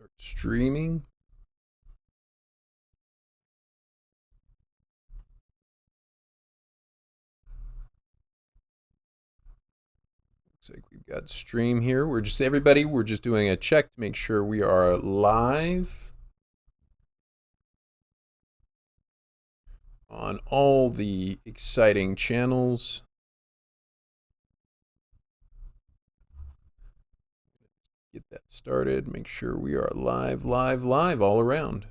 Start streaming. Looks like we've got stream here. We're just doing a check to make sure we are live on all the exciting channels. Get that started. Make sure we are live all around.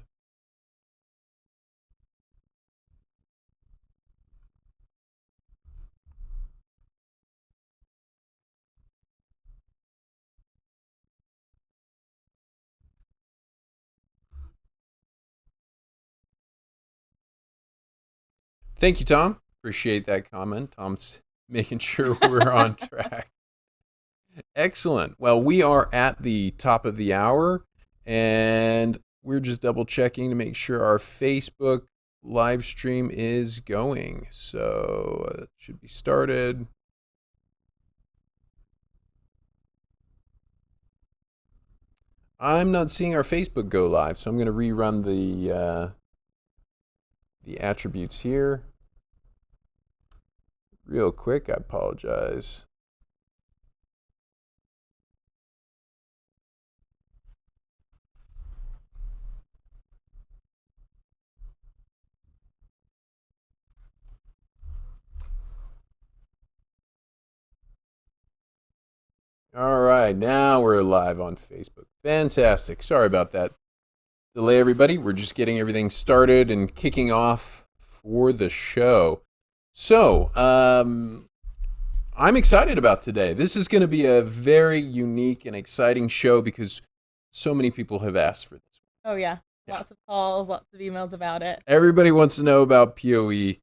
Thank you, Tom. Appreciate that comment. Tom's making sure we're on track. Excellent. Well, we are at the top of the hour, and we're just double checking to make sure our Facebook live stream is going. So it should be started. I'm not seeing our Facebook go live, so I'm going to rerun the attributes here real quick. I apologize. All right, now we're live on Facebook. Fantastic. Sorry about that delay, everybody. We're just getting everything started and kicking off for the show. So, I'm excited about today. This is going to be a very unique and exciting show because so many people have asked for this. Oh, yeah. Lots of calls, lots of emails about it. Everybody wants to know about PoE.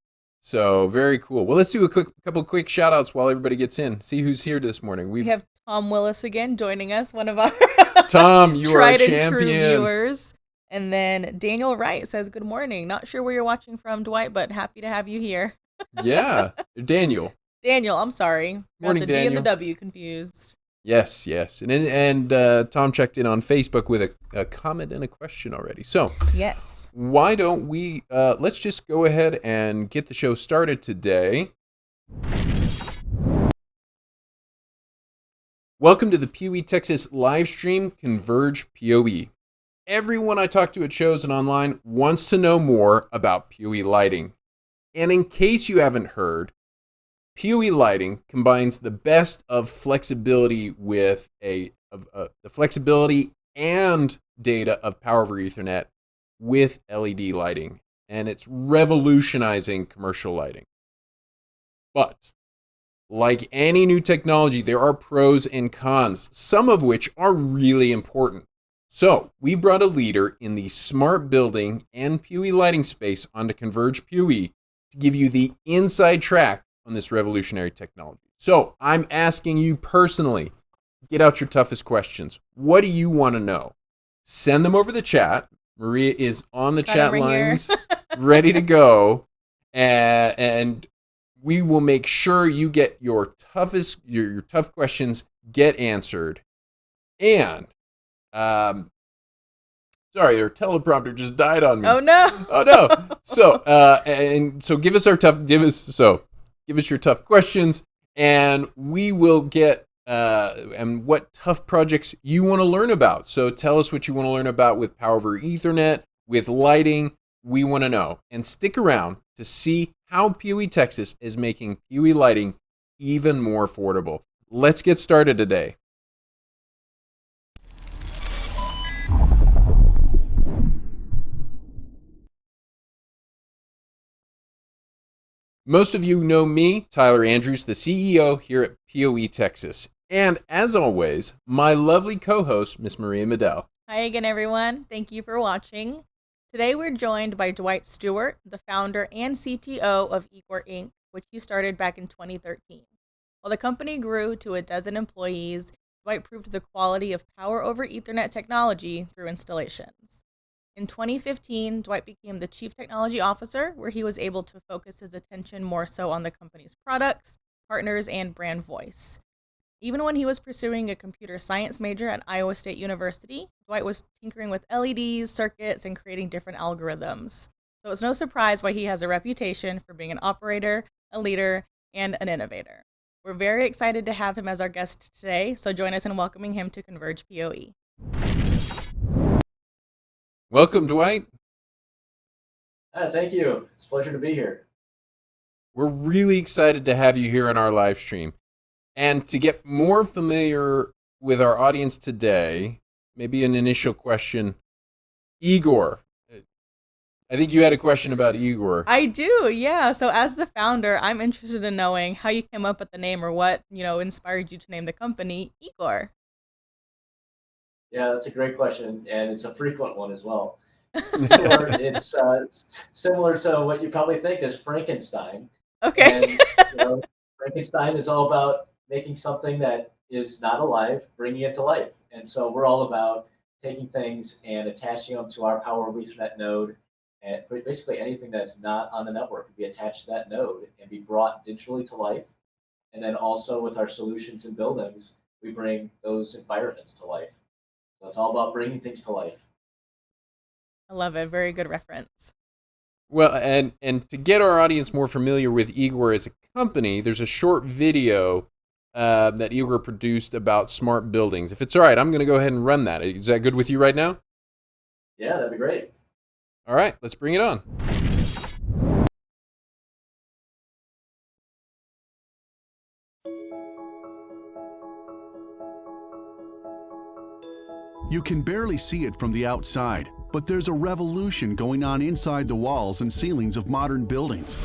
So, very cool. Well, let's do a couple quick shout outs while everybody gets in. See who's here this morning. We have Tom Willis again joining us, one of our Tom, you are a champion. True viewers. And then Daniel Wright says, good morning. Not sure where you're watching from, Dwight, but happy to have you here. Yeah, Daniel. Daniel, I'm sorry. Morning, Got the Daniel. D and the W confused. Yes. And Tom checked in on Facebook with a comment and a question already. So, yes. Why don't we, let's just go ahead and get the show started today. Welcome to the PoE Texas live stream, Converge PoE. Everyone I talk to at shows and online wants to know more about PoE lighting. And in case you haven't heard, PoE lighting combines the best of flexibility with the flexibility and data of Power over Ethernet with LED lighting, and it's revolutionizing commercial lighting. But like any new technology, there are pros and cons, some of which are really important. So we brought a leader in the smart building and PoE lighting space onto Converge PoE to give you the inside track on this revolutionary technology. So I'm asking you personally, get out your toughest questions. What do you want to know? Send them over the chat. Maria is on the chat lines, ready to go. And we will make sure you get your tough questions get answered. And sorry, your teleprompter just died on me. Oh no. Oh no. So give us your tough questions, and we will get and what tough projects you want to learn about. So tell us what you want to learn about with Power over Ethernet, with lighting. We want to know, and stick around to see how PoE Texas is making PoE lighting even more affordable. Let's get started today. Most of you know me, Tyler Andrews, the CEO here at PoE Texas. And as always, my lovely co-host, Miss Maria Medell. Hi again, everyone. Thank you for watching. Today we're joined by Dwight Stewart, the founder and CTO of IGOR Inc., which he started back in 2013. While the company grew to a dozen employees, Dwight proved the quality of Power over Ethernet technology through installations. In 2015, Dwight became the Chief Technology Officer, where he was able to focus his attention more so on the company's products, partners, and brand voice. Even when he was pursuing a computer science major at Iowa State University, Dwight was tinkering with LEDs, circuits, and creating different algorithms. So it's no surprise why he has a reputation for being an operator, a leader, and an innovator. We're very excited to have him as our guest today, so join us in welcoming him to Converge PoE. Welcome, Dwight. Thank you. It's a pleasure to be here. We're really excited to have you here on our live stream. And to get more familiar with our audience today, maybe an initial question. IGOR. I think you had a question about IGOR. I do, yeah. So as the founder, I'm interested in knowing how you came up with the name or what, inspired you to name the company IGOR. Yeah, that's a great question, and it's a frequent one as well. Or it's similar to what you probably think is Frankenstein. Okay. And Frankenstein is all about making something that is not alive, bringing it to life. And so we're all about taking things and attaching them to our Power over Ethernet node. And basically anything that's not on the network can be attached to that node and be brought digitally to life. And then also with our solutions and buildings, we bring those environments to life. So it's all about bringing things to life. I love it. Very good reference. Well, and to get our audience more familiar with IGOR as a company, there's a short video that IGOR produced about smart buildings. If it's all right, I'm going to go ahead and run that. Is that good with you right now? Yeah, that'd be great. All right, let's bring it on. You can barely see it from the outside, but there's a revolution going on inside the walls and ceilings of modern buildings.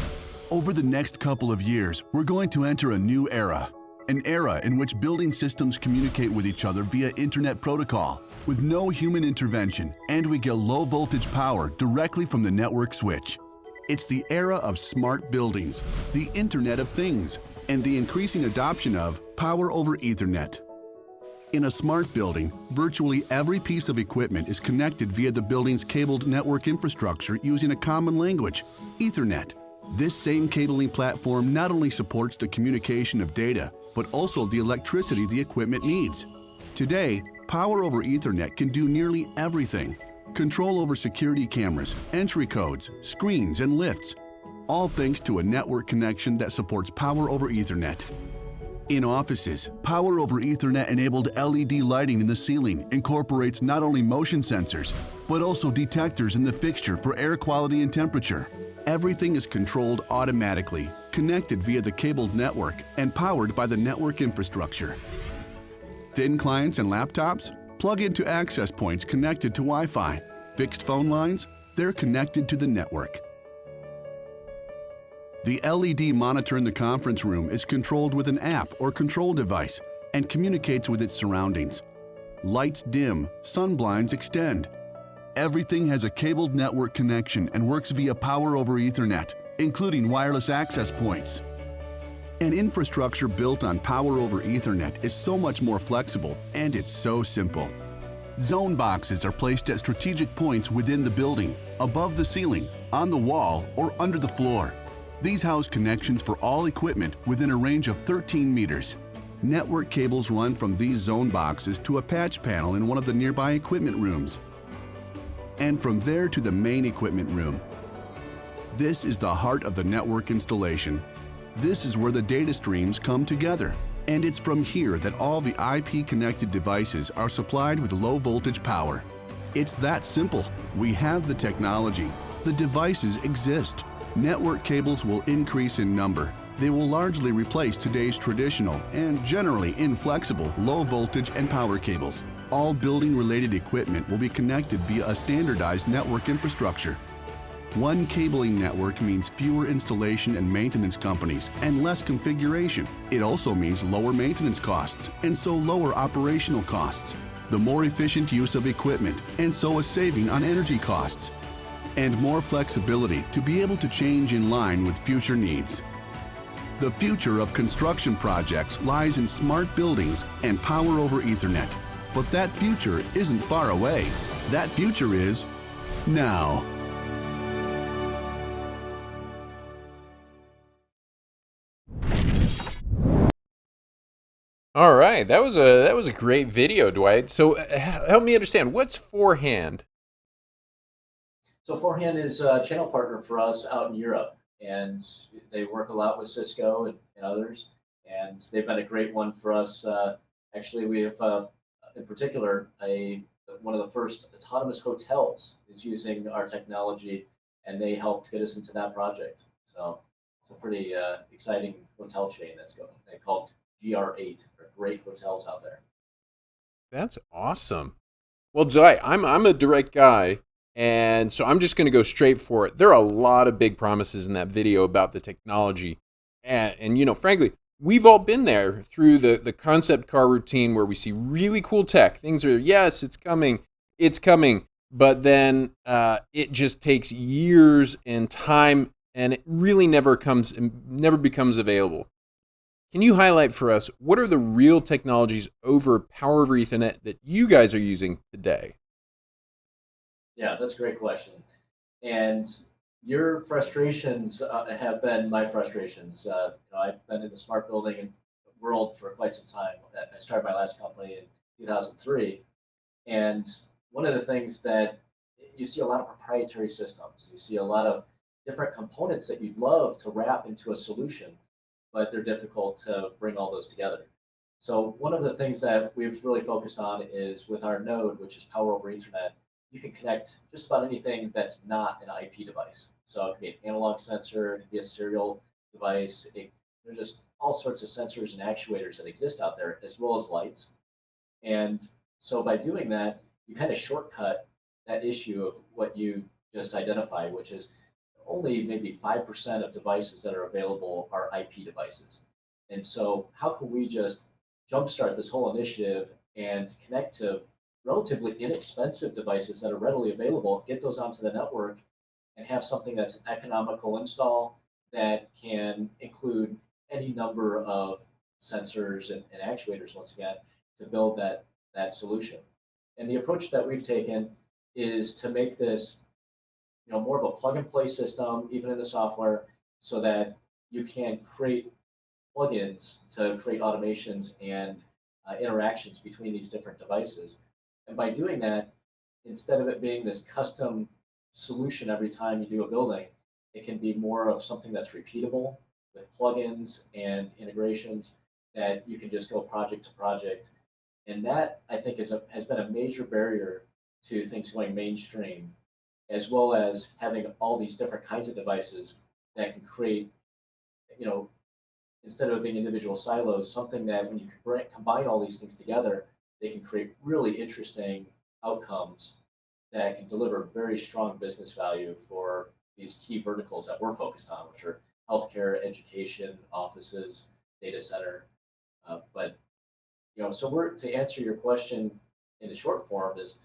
Over the next couple of years, we're going to enter a new era. An era in which building systems communicate with each other via internet protocol, with no human intervention, and we get low voltage power directly from the network switch. It's the era of smart buildings, the Internet of Things, and the increasing adoption of Power over Ethernet. In a smart building, virtually every piece of equipment is connected via the building's cabled network infrastructure using a common language, Ethernet. This same cabling platform not only supports the communication of data, but also the electricity the equipment needs. Today, Power over Ethernet can do nearly everything. Control over security cameras, entry codes, screens, and lifts, all thanks to a network connection that supports Power over Ethernet. In offices, Power over Ethernet-enabled LED lighting in the ceiling incorporates not only motion sensors, but also detectors in the fixture for air quality and temperature. Everything is controlled automatically, connected via the cabled network, and powered by the network infrastructure. Thin clients and laptops plug into access points connected to Wi-Fi. Fixed phone lines, they're connected to the network. The LED monitor in the conference room is controlled with an app or control device and communicates with its surroundings. Lights dim, sun blinds extend. Everything has a cabled network connection and works via Power over Ethernet, including wireless access points. An infrastructure built on Power over Ethernet is so much more flexible, and it's so simple. Zone boxes are placed at strategic points within the building, above the ceiling, on the wall, or under the floor. These house connections for all equipment within a range of 13 meters. Network cables run from these zone boxes to a patch panel in one of the nearby equipment rooms, and from there to the main equipment room. This is the heart of the network installation. This is where the data streams come together, and it's from here that all the IP-connected devices are supplied with low-voltage power. It's that simple. We have the technology. The devices exist. Network cables will increase in number. They will largely replace today's traditional and generally inflexible low-voltage and power cables. All building-related equipment will be connected via a standardized network infrastructure. One cabling network means fewer installation and maintenance companies and less configuration. It also means lower maintenance costs and so lower operational costs. The more efficient use of equipment and so a saving on energy costs. And more flexibility to be able to change in line with future needs. The future of construction projects lies in smart buildings and Power over Ethernet. But that future isn't far away. That future is now. All right, that was a great video, Dwight. So help me understand what's forehand. So Forehand is a channel partner for us out in Europe, and they work a lot with Cisco and others, and they've been a great one for us. Actually, we have, in particular, one of the first autonomous hotels is using our technology, and they helped get us into that project. So it's a pretty exciting hotel chain that's going. They called GR8. They're great hotels out there. That's awesome. Well, Dwight, I'm a direct guy, and so I'm just going to go straight for it. There are a lot of big promises in that video about the technology, and frankly, we've all been there through the concept car routine where we see really cool tech. Things are yes, it's coming, but then it just takes years and time, and it really never becomes available. Can you highlight for us what are the real technologies over Power over Ethernet that you guys are using today? Yeah, that's a great question. And your frustrations have been my frustrations. I've been in the smart building world for quite some time. I started my last company in 2003. And one of the things that you see a lot of proprietary systems, you see a lot of different components that you'd love to wrap into a solution, but they're difficult to bring all those together. So one of the things that we've really focused on is with our node, which is Power over Ethernet, you can connect just about anything that's not an IP device. So it can be an analog sensor, it can be a serial device. There's just all sorts of sensors and actuators that exist out there, as well as lights. And so by doing that, you kind of shortcut that issue of what you just identified, which is only maybe 5% of devices that are available are IP devices. And so how can we just jumpstart this whole initiative and connect to relatively inexpensive devices that are readily available, get those onto the network, and have something that's an economical install that can include any number of sensors and actuators, once again, to build that solution. And the approach that we've taken is to make this more of a plug and play system, even in the software, so that you can create plugins to create automations and interactions between these different devices. And by doing that, instead of it being this custom solution every time you do a building, it can be more of something that's repeatable with plugins and integrations that you can just go project to project. And that, I think, has been a major barrier to things going mainstream, as well as having all these different kinds of devices that can create, you know, instead of being individual silos, something that when you combine all these things together, they can create really interesting outcomes that can deliver very strong business value for these key verticals that we're focused on, which are healthcare, education, offices, data center. But so we're to answer your question in the short form is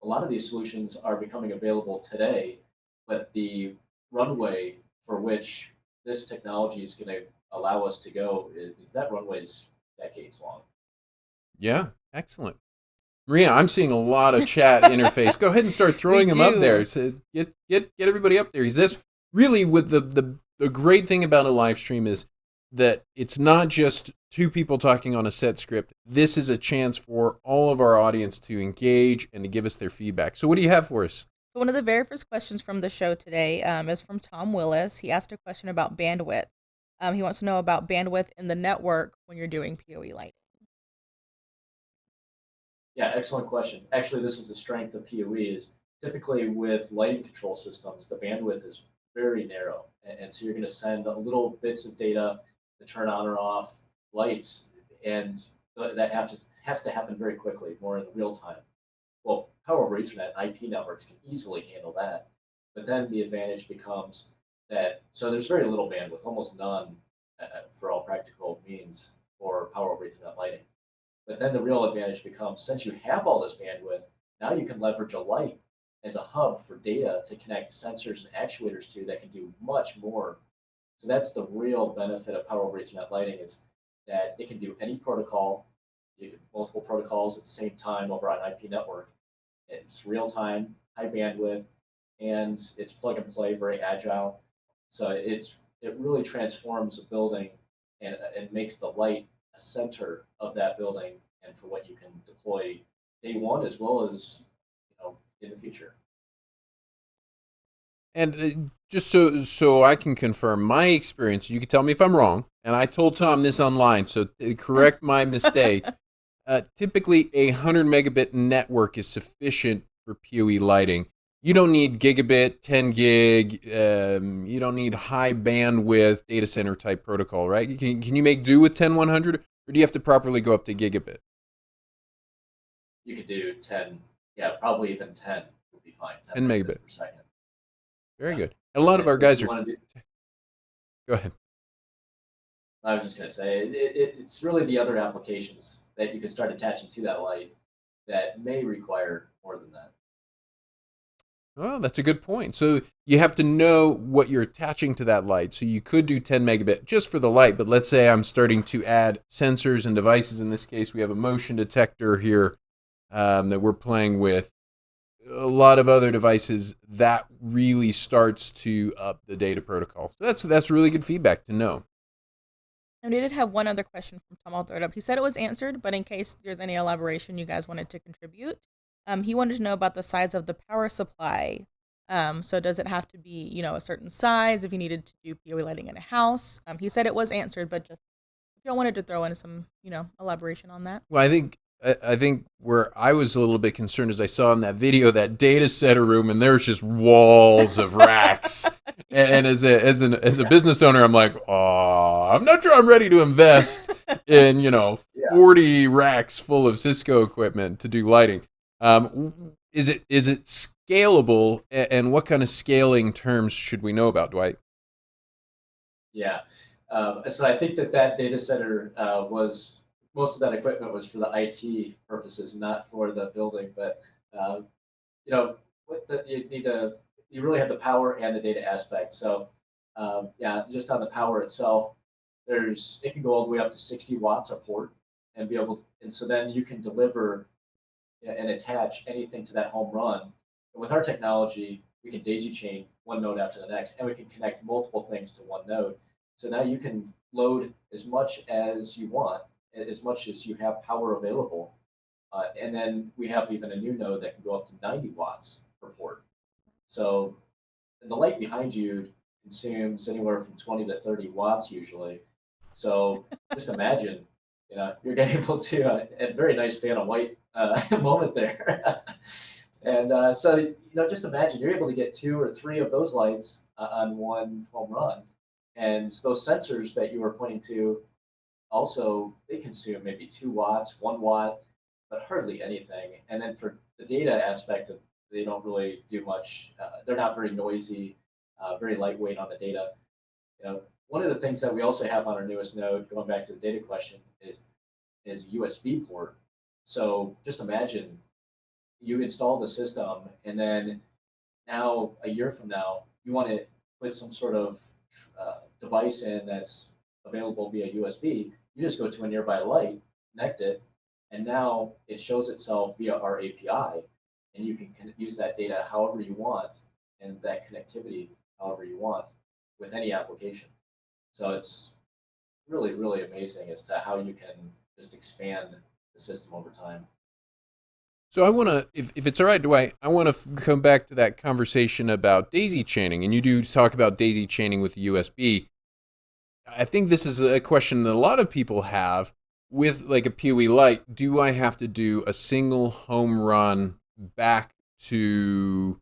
a lot of these solutions are becoming available today, but the runway for which this technology is going to allow us to go is that runway is decades long. Yeah, excellent. Maria, I'm seeing a lot of chat interface. Go ahead and start throwing them up there to get everybody up there. Is this really with the great thing about a live stream is that it's not just two people talking on a set script. This is a chance for all of our audience to engage and to give us their feedback. So what do you have for us? So one of the very first questions from the show today is from Tom Willis. He asked a question about bandwidth. He wants to know about bandwidth in the network when you're doing PoE Light. Yeah, excellent question. Actually, this is the strength of PoE is typically with lighting control systems, the bandwidth is very narrow. And so you're going to send little bits of data to turn on or off lights, and that has to happen very quickly, more in real time. Well, Power over Ethernet IP networks can easily handle that. But then the advantage becomes that, so there's very little bandwidth, almost none for all practical means for Power over Ethernet lighting. But then the real advantage becomes, since you have all this bandwidth, now you can leverage a light as a hub for data to connect sensors and actuators to that can do much more. So that's the real benefit of Power over Ethernet lighting is that it can do any protocol, multiple protocols at the same time over an IP network. It's real time, high bandwidth, and it's plug and play, very agile. So it really transforms a building and makes the light center of that building and for what you can deploy day one as well as in the future. And just so I can confirm my experience, you can tell me if I'm wrong. And I told Tom this online, so correct my mistake. Typically, a 100 megabit network is sufficient for PoE lighting. You don't need gigabit, 10 gig. You don't need high bandwidth data center type protocol, right? Can you make do with 10/100, or do you have to properly go up to gigabit? You could do 10, yeah, probably even 10 would be fine. 10 megabit per second. Very good. And a lot of our guys are. Go ahead. I was just going to say, it's really the other applications that you can start attaching to that light that may require more than that. Oh, that's a good point. So you have to know what you're attaching to that light. So you could do 10 megabit just for the light, but let's say I'm starting to add sensors and devices. In this case, we have a motion detector here that we're playing with. A lot of other devices, that really starts to up the data protocol. So that's really good feedback to know. And we did have one other question from Tom. I'll throw it up. He said it was answered, but in case there's any elaboration you guys wanted to contribute, he wanted to know about the size of the power supply. So does it have to be, a certain size if you needed to do PoE lighting in a house? He said it was answered, but just if y'all wanted to throw in some, elaboration on that. Well, I think where I was a little bit concerned is I saw in that video that data center room, and there's just walls of racks. And as a business owner, I'm like, oh, I'm not sure I'm ready to invest in 40 racks full of Cisco equipment to do lighting. Is it scalable, and what kind of scaling terms should we know about, Dwight? Yeah, so I think that data center was. Most of that equipment was for the IT purposes, not for the building. But you really have the power and the data aspect. So just on the power itself, it can go all the way up to 60 watts a port, and so then you can deliver and attach anything to that home run. And with our technology, we can daisy chain one node after the next, and we can connect multiple things to one node. So now you can load as much as you want, as much as you have power available. And then we have even a new node that can go up to 90 watts per port. So the light behind you consumes anywhere from 20 to 30 watts usually. So just imagine, you're able to, a very nice fan of white moment there. And so, just imagine you're able to get 2 or 3 of those lights on one home run. And those sensors that you were pointing to, also, they consume maybe 2 watts, 1 watt, but hardly anything. And then for the data aspect, they don't really do much. They're not very noisy, very lightweight on the data. One of the things that we also have on our newest node, going back to the data question, is USB port. So just imagine you install the system, and then now a year from now, you want to put some sort of device in that's available via USB. You just go to a nearby light, connect it, and now it shows itself via our API, and you can use that data however you want, and that connectivity however you want with any application. So it's really, really amazing as to how you can just expand the system over time. So I want to, if it's all right, Dwight, I want to come back to that conversation about daisy chaining, and you do talk about daisy chaining with USB. I think this is a question that a lot of people have with like a PoE Light. Do I have to do a single home run back for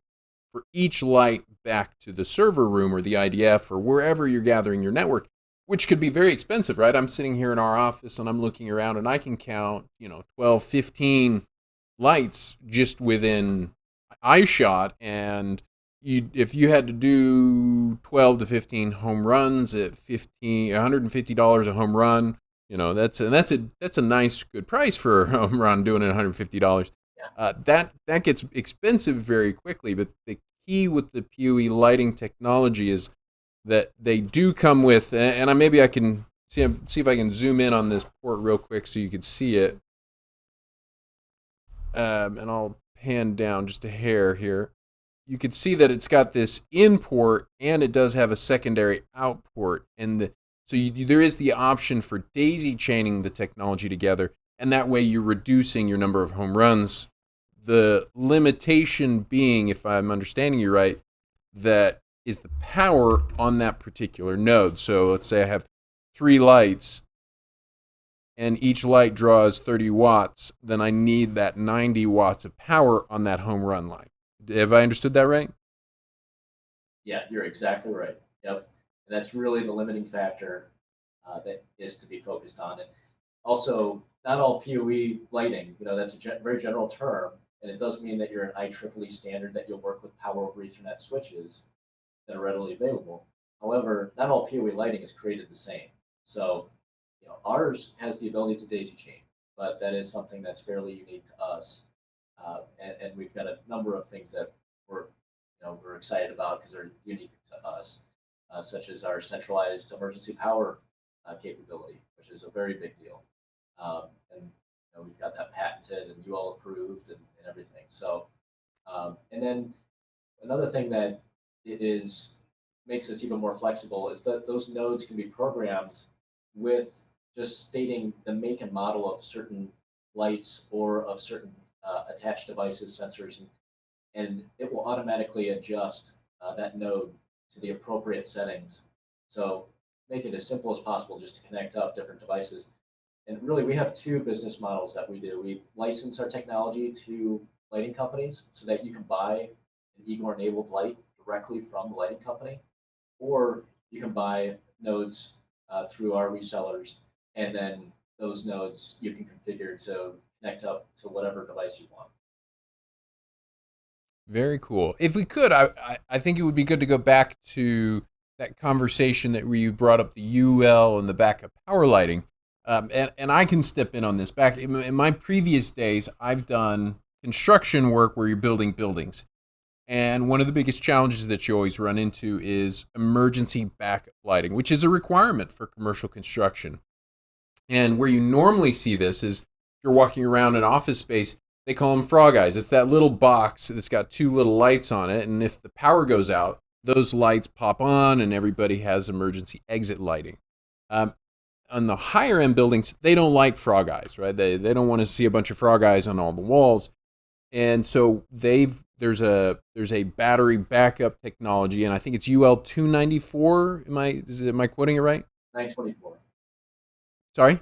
each light back to the server room or the IDF or wherever you're gathering your network, which could be very expensive, right? I'm sitting here in our office and I'm looking around and I can count, 12, 15 lights just within eyeshot, and if you had to do 12 to 15 home runs at $150 a home run, that's a nice good price for a home run doing it $150. That gets expensive very quickly. But the key with the PoE lighting technology is that they do come with, and maybe I can see if I can zoom in on this port real quick so you can see it. And I'll pan down just a hair here. You can see that it's got this in port and it does have a secondary out port. So there is the option for daisy chaining the technology together, and that way you're reducing your number of home runs. The limitation being, if I'm understanding you right, that is the power on that particular node. So let's say I have 3 lights and each light draws 30 watts, then I need that 90 watts of power on that home run line. Have I understood that right? Yeah, you're exactly right. Yep. And that's really the limiting factor that is to be focused on. And also, not all PoE lighting, that's a very general term, and it does mean that you're an IEEE standard, that you'll work with power over Ethernet switches that are readily available. However, not all PoE lighting is created the same. So, ours has the ability to daisy chain, but that is something that's fairly unique to us. And we've got a number of things that we're excited about because they're unique to us, such as our centralized emergency power capability, which is a very big deal. And we've got that patented and UL approved and everything. So, and then another thing that makes us even more flexible is that those nodes can be programmed with just stating the make and model of certain lights or of certain attached devices, sensors, and it will automatically adjust that node to the appropriate settings. So make it as simple as possible just to connect up different devices. And really, we have 2 business models that we do. We license our technology to lighting companies so that you can buy an IGOR-enabled light directly from the lighting company, or you can buy nodes through our resellers, and then those nodes you can configure to connect up to whatever device you want. Very cool. If we could, I think it would be good to go back to that conversation that where you brought up the UL and the backup power lighting. And I can step in on this. Back in my previous days, I've done construction work where you're building buildings. And one of the biggest challenges that you always run into is emergency backup lighting, which is a requirement for commercial construction. And where you normally see this is you're walking around an office space, they call them frog eyes. It's that little box that's got 2 little lights on it. And if the power goes out, those lights pop on and everybody has emergency exit lighting. On the higher end buildings, they don't like frog eyes, right? They don't want to see a bunch of frog eyes on all the walls. And so there's a battery backup technology, and I think it's UL 294. Am I quoting it right? 924. Sorry?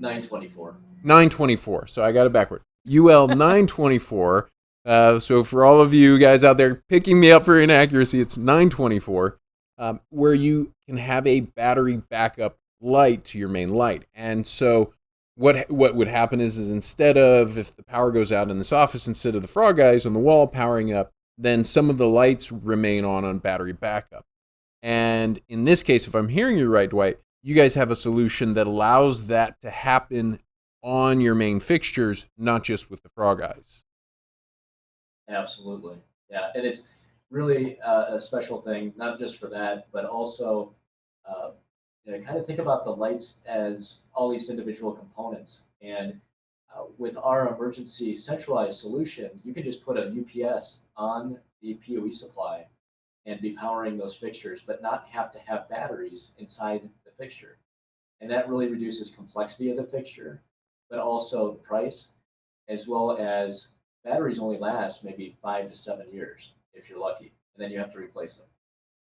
924. 924. So I got it backward. UL 924. So for all of you guys out there picking me up for inaccuracy, it's 924, where you can have a battery backup light to your main light. And so what would happen is instead of, if the power goes out in this office, instead of the frog eyes on the wall powering up, then some of the lights remain on battery backup. And in this case, if I'm hearing you right, Dwight, you guys have a solution that allows that to happen on your main fixtures, not just with the frog eyes. Absolutely. Yeah. And it's really a special thing, not just for that, but also kind of think about the lights as all these individual components. And with our emergency centralized solution, you can just put a UPS on the PoE supply and be powering those fixtures, but not have to have batteries inside the fixture. And that really reduces complexity of the fixture, but also the price, as well as batteries only last maybe 5 to 7 years if you're lucky, and then you have to replace them.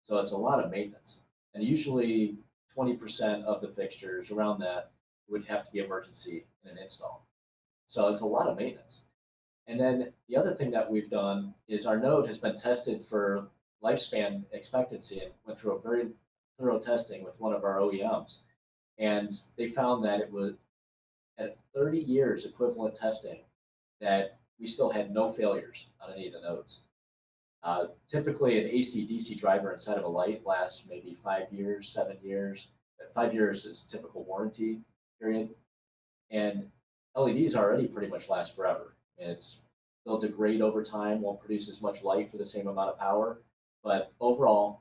So it's a lot of maintenance. And usually 20% of the fixtures around that would have to be emergency in an install. So it's a lot of maintenance. And then the other thing that we've done is our node has been tested for lifespan expectancy and went through a very thorough testing with one of our OEMs. And they found that it was at 30 years equivalent testing that we still had no failures on any of the nodes. Typically, an AC/DC driver inside of a light lasts maybe 5 years, 7 years. 5 years is typical warranty period. And LEDs already pretty much last forever. They'll degrade over time, won't produce as much light for the same amount of power. But overall,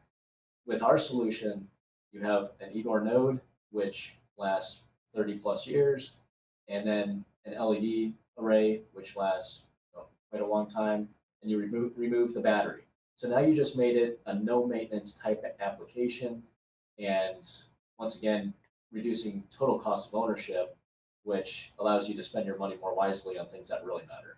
with our solution, you have an IGOR node, which lasts 30 plus years, and then an LED array, which lasts quite a long time, and you remove the battery. So now you just made it a no maintenance type application. and once again, reducing total cost of ownership, which allows you to spend your money more wisely on things that really matter.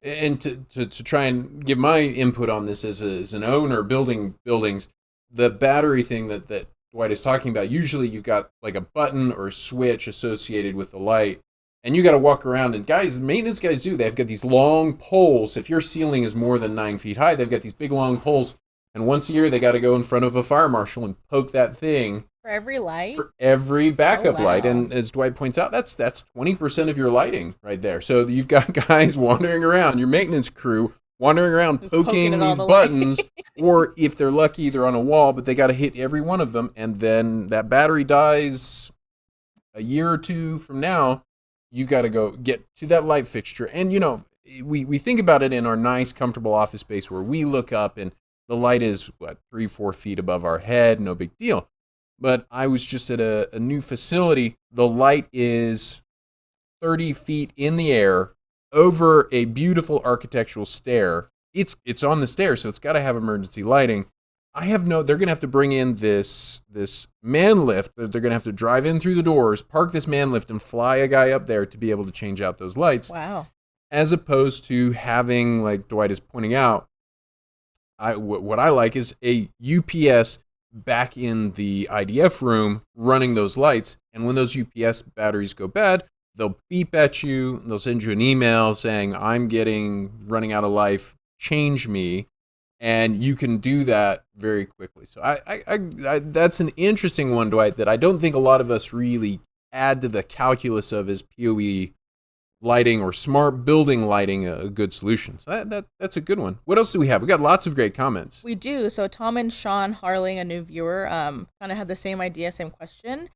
And to try and give my input on this as an owner building buildings, the battery thing that Dwight is talking about, usually you've got like a button or a switch associated with the light, and you got to walk around. And guys, maintenance guys do. They've got these long poles. If your ceiling is more than 9 feet high, they've got these big long poles. And once a year, they got to go in front of a fire marshal and poke that thing For every light? for every backup Oh, light. wow. And as Dwight points out, that's 20% of your lighting right there. So you've got guys wandering around, your maintenance crew wandering around Just poking it all these the way. buttons, or if they're lucky, they're on a wall, but they got to hit every one of them. And then that battery dies a year or two from now. You got to go get to that light fixture. And, you know, we think about it in our nice, comfortable office space where we look up and the light is, 3-4 feet above our head, no big deal. But I was just at a new facility. The light is 30 feet in the air over a beautiful architectural stair. It's on the stair, so it's got to have emergency lighting. They're going to have to bring in this man lift, but they're going to have to drive in through the doors, park this man lift, and fly a guy up there to be able to change out those lights. Wow. As opposed to having, like Dwight is pointing out, what I like is a UPS back in the IDF room running those lights. And when those UPS batteries go bad, they'll beep at you. They'll send you an email saying, I'm running out of life, change me. And you can do that very quickly. So I that's an interesting one, Dwight, that I don't think a lot of us really add to the calculus of is PoE lighting or smart building lighting a good solution. So that's a good one. What else do we have? We got lots of great comments. We do. So Tom and Sean Harling, a new viewer, kind of had the same idea, same question.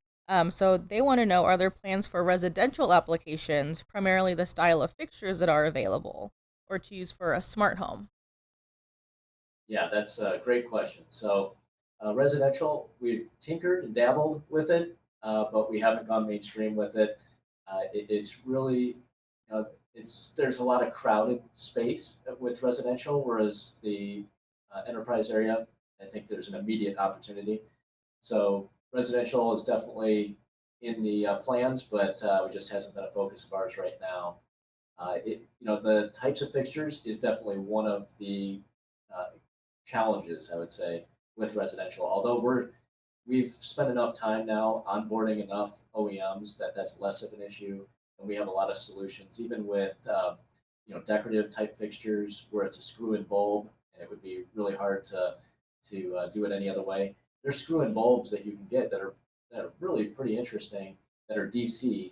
So they want to know, are there plans for residential applications, primarily the style of fixtures that are available, or to use for a smart home? Yeah, that's a great question. So residential, we've tinkered and dabbled with it, but we haven't gone mainstream with it. It's really, there's a lot of crowded space with residential, whereas the enterprise area, I think there's an immediate opportunity. So residential is definitely in the plans, but it just hasn't been a focus of ours right now. The types of fixtures is definitely one of the challenges, I would say, with residential. Although we've spent enough time now onboarding enough OEMs that's less of an issue, and we have a lot of solutions, even with decorative type fixtures where it's a screw-in bulb, and it would be really hard to do it any other way. There's screw-in bulbs that you can get that are really pretty interesting, that are DC.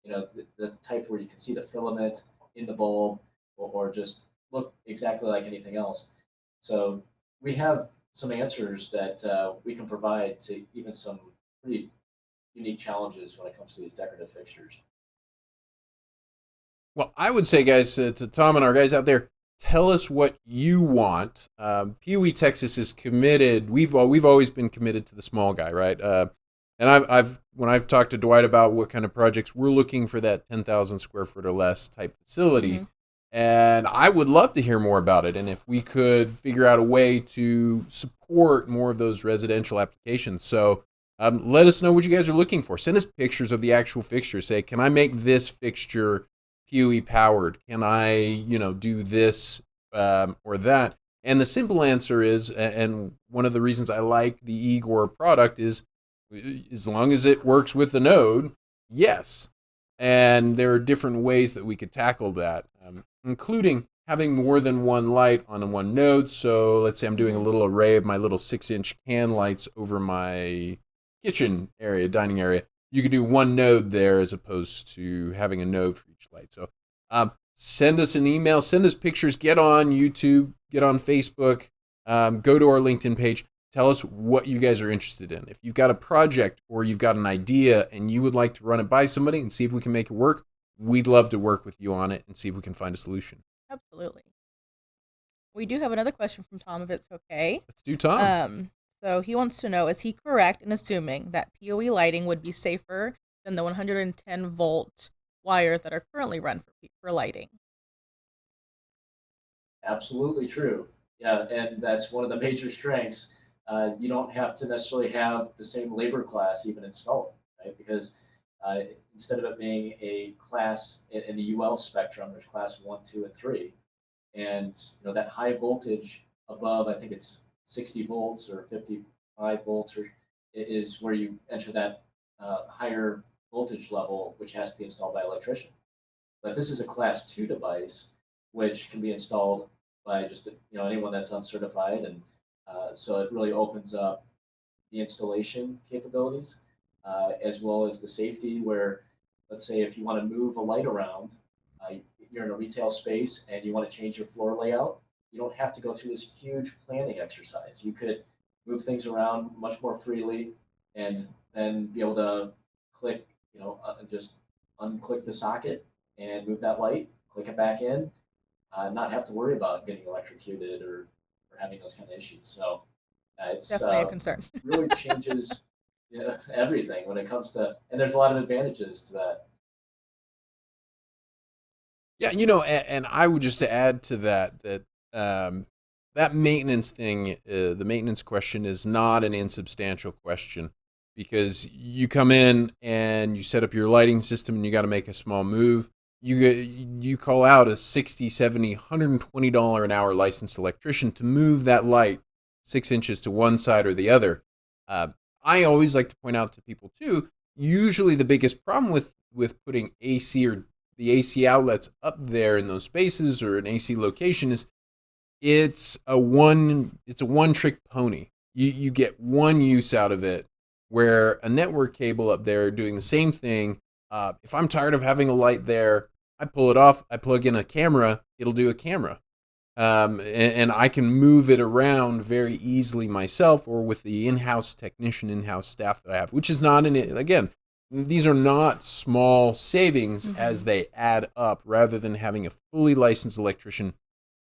The type where you can see the filament in the bulb, or just look exactly like anything else. So we have some answers that we can provide to even some pretty unique challenges when it comes to these decorative fixtures. Well, I would say, guys, to Tom and our guys out there, tell us what you want. PoE Texas is committed. We've always been committed to the small guy, right? And when I've talked to Dwight about what kind of projects we're looking for, that 10,000 square foot or less type facility. Mm-hmm. And I would love to hear more about it. And if we could figure out a way to support more of those residential applications. So let us know what you guys are looking for. Send us pictures of the actual fixture. Say, can I make this fixture PoE powered? Can I, do this or that? And the simple answer is, and one of the reasons I like the IGOR product is, as long as it works with the node, yes. And there are different ways that we could tackle that, including having more than one light on one node. So let's say I'm doing a little array of my little 6-inch can lights over my kitchen area, dining area. You could do one node there as opposed to having a node for each light. So send us an email, send us pictures, get on YouTube, get on Facebook, go to our LinkedIn page. Tell us what you guys are interested in. If you've got a project or you've got an idea and you would like to run it by somebody and see if we can make it work, we'd love to work with you on it and see if we can find a solution. Absolutely. We do have another question from Tom, if it's okay. Let's do Tom. So he wants to know, is he correct in assuming that PoE lighting would be safer than the 110 volt wires that are currently run for lighting? Absolutely true. Yeah, and that's one of the major strengths. you don't have to necessarily have the same labor class even install it, right? Because instead of it being a class in the UL spectrum, there's class 1, 2, and 3. And that high voltage above, I think it's 60 volts or 55 volts, or is where you enter that higher voltage level, which has to be installed by an electrician. But this is a class 2 device, which can be installed by just anyone that's uncertified, and so it really opens up the installation capabilities, as well as the safety. Where, let's say, if you want to move a light around, you're in a retail space and you want to change your floor layout, you don't have to go through this huge planning exercise. You could move things around much more freely, and then be able to click, just unclick the socket and move that light, click it back in, not have to worry about getting electrocuted or having those kind of issues. So it's Definitely a concern. really changes everything when it comes to, and there's a lot of advantages to that. Yeah, and I would just add to that that maintenance thing, the maintenance question is not an insubstantial question, because you come in and you set up your lighting system and you got to make a small move. You call out a 60, 70, $120 an hour licensed electrician to move that light 6 inches to one side or the other. I always like to point out to people too, usually the biggest problem with putting AC or the AC outlets up there in those spaces or an AC location is it's a one trick pony. You get one use out of it, where a network cable up there doing the same thing. If I'm tired of having a light there, I pull it off, I plug in a camera, it'll do a camera. And I can move it around very easily myself, or with the in-house technician, in-house staff that I have, which is not again, these are not small savings as they add up, rather than having a fully licensed electrician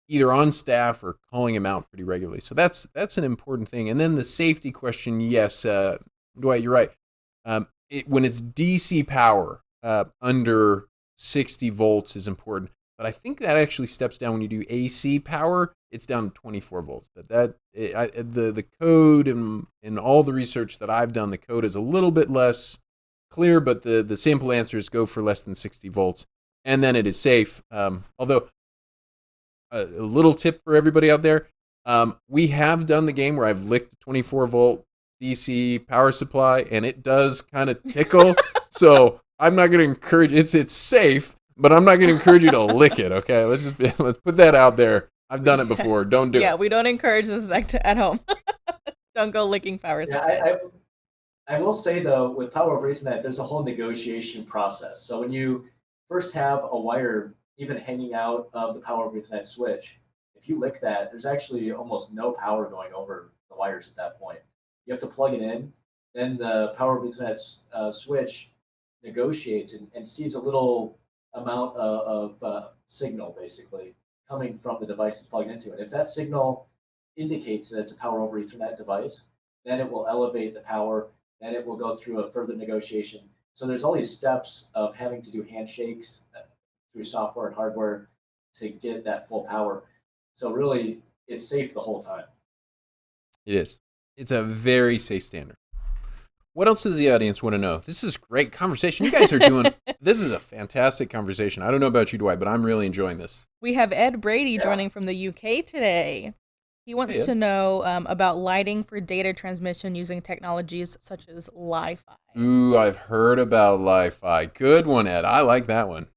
either on staff or calling him out pretty regularly. So that's an important thing. And then the safety question, yes, Dwight, you're right. When it's DC power, under 60 volts is important. But I think that actually steps down when you do AC power. It's down to 24 volts. But the code and all the research that I've done, the code is a little bit less clear, but the simple answer is go for less than 60 volts, and then it is safe. Although a little tip for everybody out there, we have done the game where I've licked a 24 volt DC power supply, and it does kind of tickle. So I'm not going to encourage. It's safe, but I'm not going to encourage you to lick it. Okay, let's put that out there. I've done it before. Don't do it. Yeah, we don't encourage this at home. Don't go licking power supplies. I will say, though, with Power over Ethernet, there's a whole negotiation process. So when you first have a wire even hanging out of the Power over Ethernet switch, if you lick that, there's actually almost no power going over the wires at that point. You have to plug it in. Then the Power over Ethernet switch negotiates and sees a little amount of signal, basically, coming from the device it's plugged into. And if that signal indicates that it's a Power over Ethernet device, then it will elevate the power. Then it will go through a further negotiation. So there's all these steps of having to do handshakes through software and hardware to get that full power. So really, it's safe the whole time. It is. It's a very safe standard. What else does the audience want to know? This is great conversation. You guys are doing, this is a fantastic conversation. I don't know about you, Dwight, but I'm really enjoying this. We have Ed Brady joining from the UK today. He wants to know about lighting for data transmission using technologies such as Li-Fi. Ooh, I've heard about Li-Fi. Good one, Ed. I like that one.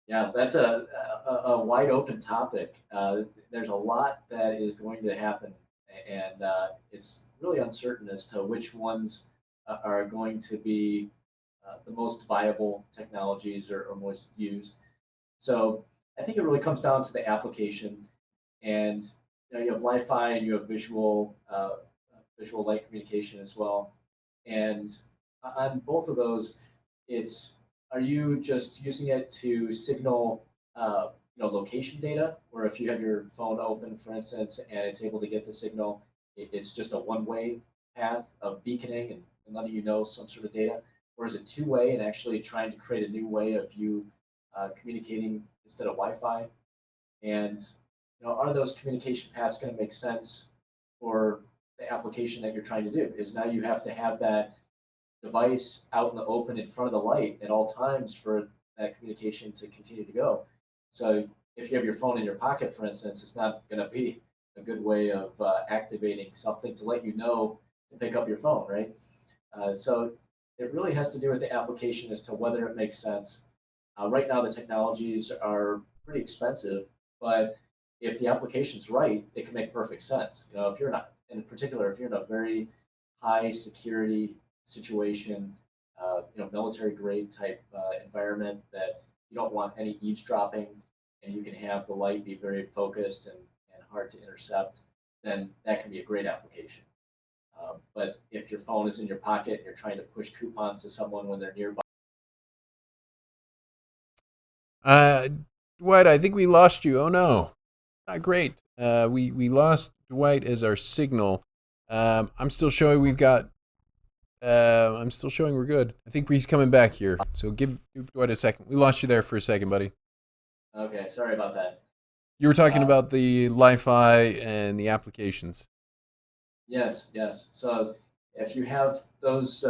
Yeah, that's a wide open topic. There's a lot that is going to happen, and it's really uncertain as to which ones are going to be the most viable technologies or most used. So I think it really comes down to the application. And you have Li-Fi and you have visual light communication as well. And on both of those, are you just using it to signal location data, or if you have your phone open, for instance, and it's able to get the signal, it's just a one-way path of beaconing and letting you know some sort of data, or is it two-way and actually trying to create a new way of you communicating instead of Wi-Fi? And are those communication paths going to make sense for the application that you're trying to do, is now you have to have that device out in the open in front of the light at all times for that communication to continue to go. So if you have your phone in your pocket, for instance, it's not going to be a good way of activating something to let you know to pick up your phone, right? So it really has to do with the application as to whether it makes sense. Right now, the technologies are pretty expensive, but if the application's right, it can make perfect sense. You know, if you're not, in particular, if you're in a very high security situation, you know, military grade type environment that you don't want any eavesdropping, and you can have the light be very focused and hard to intercept, then that can be a great application. But if your phone is in your pocket and you're trying to push coupons to someone when they're nearby. Dwight, I think we lost you. Oh no, not great. We lost Dwight as our signal. I'm still showing we've got. I'm still showing we're good. I think he's coming back here. So give Dwight a second. We lost you there for a second, buddy. Okay, sorry about that. You were talking about the Li-Fi and the applications. Yes, yes. So if you have those,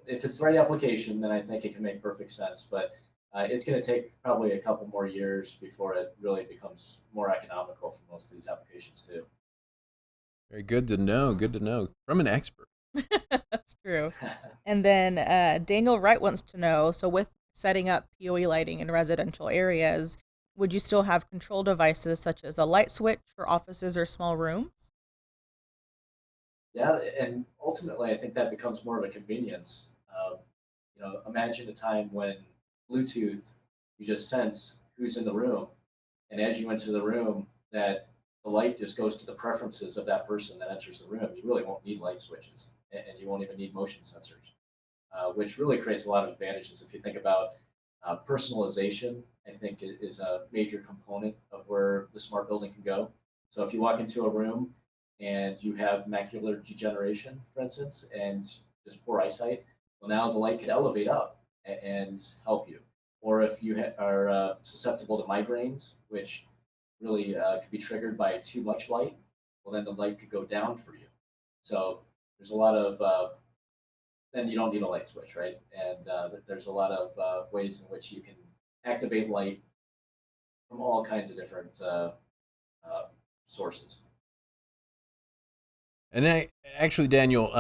if it's the right application, then I think it can make perfect sense. But it's going to take probably a couple more years before it really becomes more economical for most of these applications too. Very good to know. Good to know from an expert. That's true. And then Daniel Wright wants to know, so with setting up PoE lighting in residential areas, would you still have control devices such as a light switch for offices or small rooms? Yeah, and ultimately, I think that becomes more of a convenience. You know, imagine a time when Bluetooth, you just sense who's in the room, and as you enter the room, that the light just goes to the preferences of that person that enters the room. You really won't need light switches, and you won't even need motion sensors, which really creates a lot of advantages. If you think about personalization, I think is a major component of where the smart building can go. So if you walk into a room and you have macular degeneration, for instance, and just poor eyesight, well, now the light could elevate up and help you. Or if you are susceptible to migraines, which really could be triggered by too much light, well, then the light could go down for you. So there's a lot of, then you don't need a light switch, right? And there's a lot of ways in which you can activate light from all kinds of different sources. And then, actually, Daniel,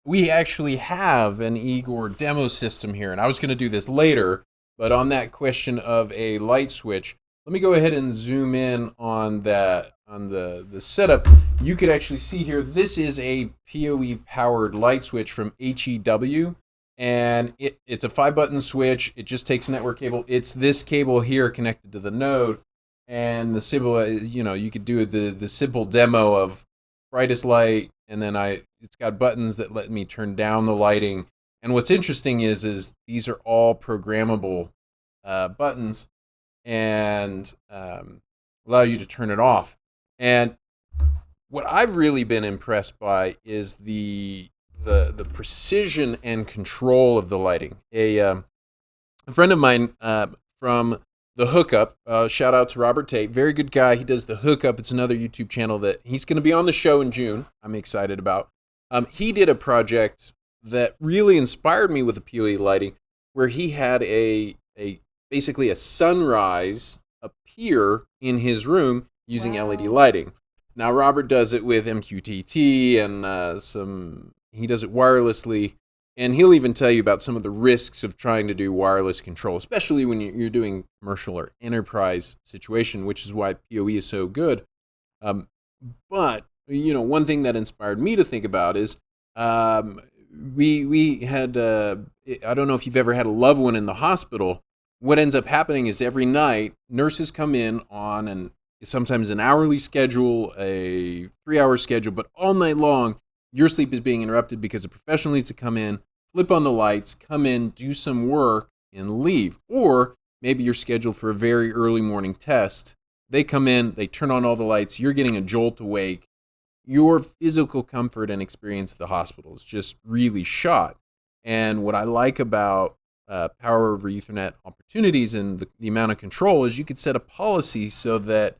we actually have an IGOR demo system here, and I was going to do this later, but on that question of a light switch, let me go ahead and zoom in on that on the setup. You could actually see here, this is a PoE powered light switch from HEW, and it's a 5-button switch. It just takes a network cable. It's this cable here connected to the node, and the simple, you know, you could do the simple demo of brightest light, and then it's got buttons that let me turn down the lighting. And what's interesting is these are all programmable buttons, and allow you to turn it off. And what I've really been impressed by is the precision and control of the lighting. A friend of mine from The Hookup, shout out to Robert Tate, very good guy. He does The Hookup. It's another YouTube channel that he's going to be on the show in June. I'm excited about. He did a project that really inspired me with the PoE lighting, where he had basically a sunrise appear in his room using LED lighting. Now Robert does it with MQTT and he does it wirelessly, and he'll even tell you about some of the risks of trying to do wireless control, especially when you're doing commercial or enterprise situation, which is why PoE is so good. But you know, one thing that inspired me to think about is we had I don't know if you've ever had a loved one in the hospital. What ends up happening is every night nurses come in on sometimes an hourly schedule, a 3-hour schedule, but all night long your sleep is being interrupted because a professional needs to come in, flip on the lights, come in, do some work, and leave. Or maybe you're scheduled for a very early morning test. They come in, they turn on all the lights, you're getting a jolt awake. Your physical comfort and experience at the hospital is just really shot. And what I like about Power over Ethernet opportunities and the amount of control is you could set a policy so that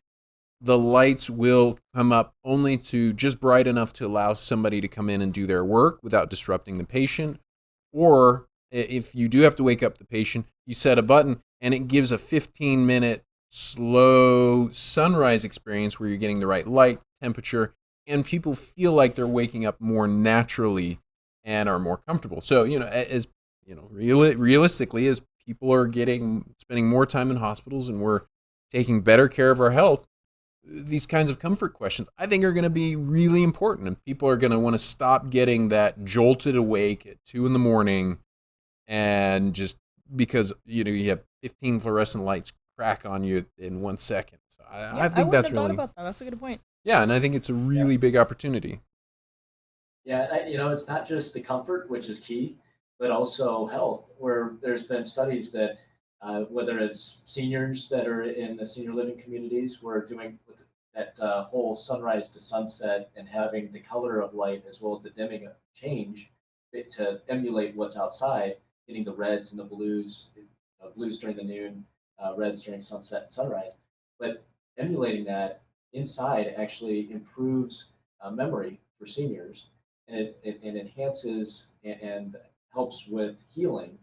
the lights will come up only to just bright enough to allow somebody to come in and do their work without disrupting the patient. Or if you do have to wake up the patient, you set a button and it gives a 15-minute slow sunrise experience where you're getting the right light, temperature, and people feel like they're waking up more naturally and are more comfortable. So, as realistically, as people are spending more time in hospitals and we're taking better care of our health, these kinds of comfort questions, I think, are going to be really important, and people are going to want to stop getting that jolted awake at 2 a.m. and just because you have 15 fluorescent lights crack on you in 1 second. So I think that's really. Thought about that. That's a good point. Yeah, and I think it's a really big opportunity. Yeah, it's not just the comfort, which is key, but also health, where there's been studies that whether it's seniors that are in the senior living communities, we're doing that whole sunrise to sunset and having the color of light as well as the dimming change to emulate what's outside, getting the reds and the blues, blues during the noon, reds during sunset and sunrise. But emulating that inside actually improves memory for seniors, and it enhances and helps with healing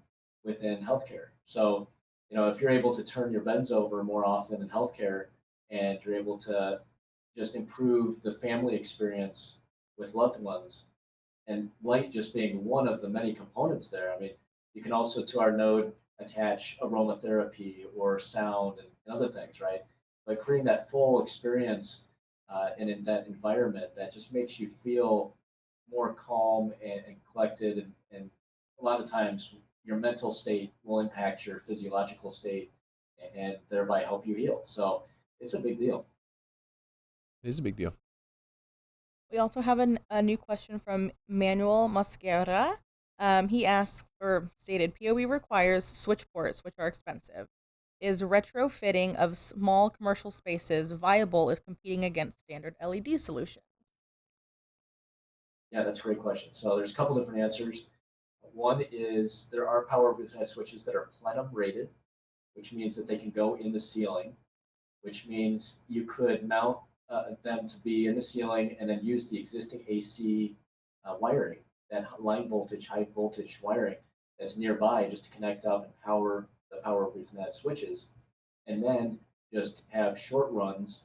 within healthcare. So, if you're able to turn your beds over more often in healthcare and you're able to just improve the family experience with loved ones, and light just being one of the many components there. I mean, you can also, to our node, attach aromatherapy or sound and other things, right? But creating that full experience and in that environment that just makes you feel more calm and collected, and a lot of times your mental state will impact your physiological state and thereby help you heal. So it's a big deal. It is a big deal. We also have a new question from Manuel Mosquera. He asks, or stated, PoE requires switch ports, which are expensive. Is retrofitting of small commercial spaces viable if competing against standard LED solutions? Yeah, that's a great question. So there's a couple different answers. One is there are power over Ethernet switches that are plenum rated, which means that they can go in the ceiling, which means you could mount them to be in the ceiling and then use the existing AC wiring, that line voltage, high voltage wiring that's nearby, just to connect up and power the power over Ethernet switches, and then just have short runs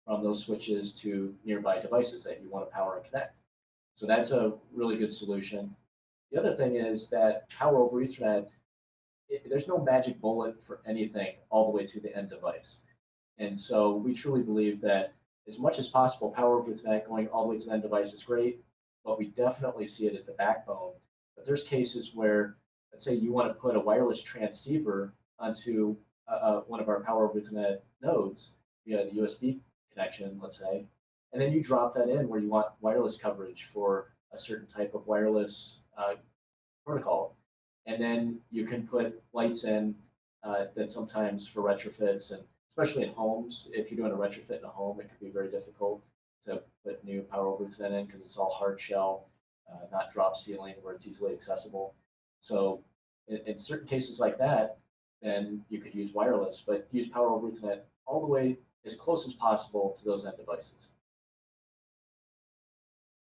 from those switches to nearby devices that you want to power and connect. So that's a really good solution. The other thing is that power over Ethernet, there's no magic bullet for anything all the way to the end device. And so we truly believe that as much as possible, power over Ethernet going all the way to the end device is great, but we definitely see it as the backbone. But there's cases where, let's say you want to put a wireless transceiver onto one of our power over Ethernet nodes via the USB connection, let's say, and then you drop that in where you want wireless coverage for a certain type of wireless protocol. And then you can put lights in that sometimes for retrofits, and especially in homes, if you're doing a retrofit in a home, it can be very difficult to put new power over Ethernet in because it's all hard shell, not drop ceiling where it's easily accessible. So in certain cases like that, then you could use wireless, but use power over Ethernet all the way as close as possible to those end devices.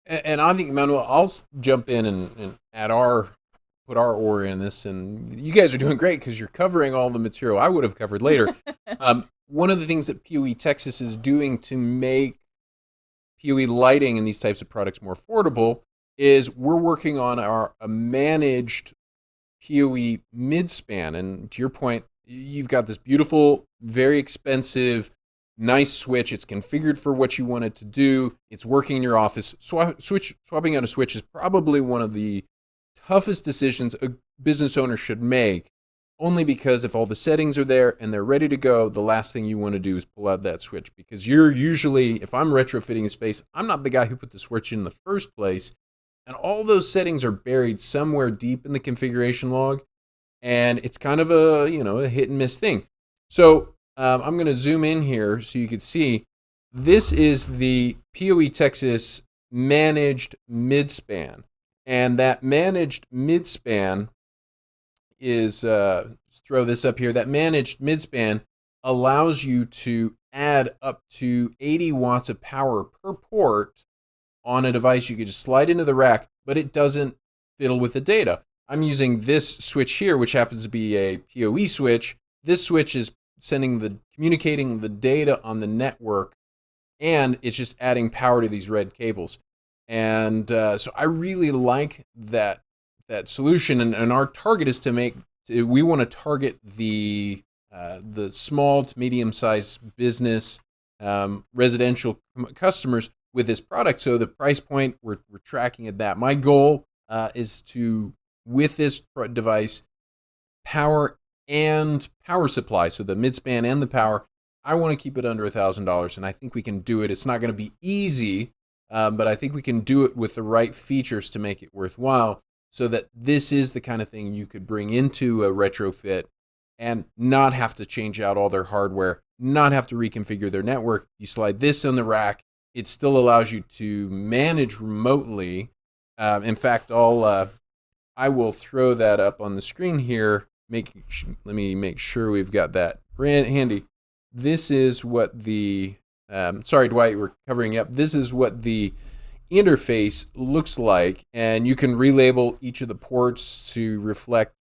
And I think, Manuel, I'll jump in and put our oar in this. And you guys are doing great because you're covering all the material I would have covered later. One of the things that PoE Texas is doing to make PoE lighting and these types of products more affordable is we're working on a managed PoE midspan. And to your point, you've got this beautiful, very expensive, nice switch. It's configured for what you want it to do. It's working in your office. Swapping out a switch is probably one of the toughest decisions a business owner should make, only because if all the settings are there and they're ready to go, the last thing you want to do is pull out that switch, because you're usually, if I'm retrofitting a space, I'm not the guy who put the switch in the first place, and all those settings are buried somewhere deep in the configuration log, and it's kind of a hit and miss thing. So I'm going to zoom in here so you can see this is the PoE Texas managed midspan. And that managed midspan is, let's throw this up here, that managed midspan allows you to add up to 80 watts of power per port on a device you could just slide into the rack, but it doesn't fiddle with the data. I'm using this switch here, which happens to be a PoE switch. This switch is communicating the data on the network, and it's just adding power to these red cables. And so I really like that solution. And our target is we want to target the small to medium-sized business residential customers with this product. So the price point, we're tracking at that. My goal is to, with this device, power and power supply, so the midspan and the power, I want to keep it under $1,000, and I think we can do it. It's not going to be easy, but I think we can do it with the right features to make it worthwhile, so that this is the kind of thing you could bring into a retrofit and not have to change out all their hardware, not have to reconfigure their network. You slide this on the rack. It still allows you to manage remotely. In fact, I will throw that up on the screen here. Let me make sure we've got that handy. This is what the, sorry, Dwight, we're covering up. This is what the interface looks like, and you can relabel each of the ports to reflect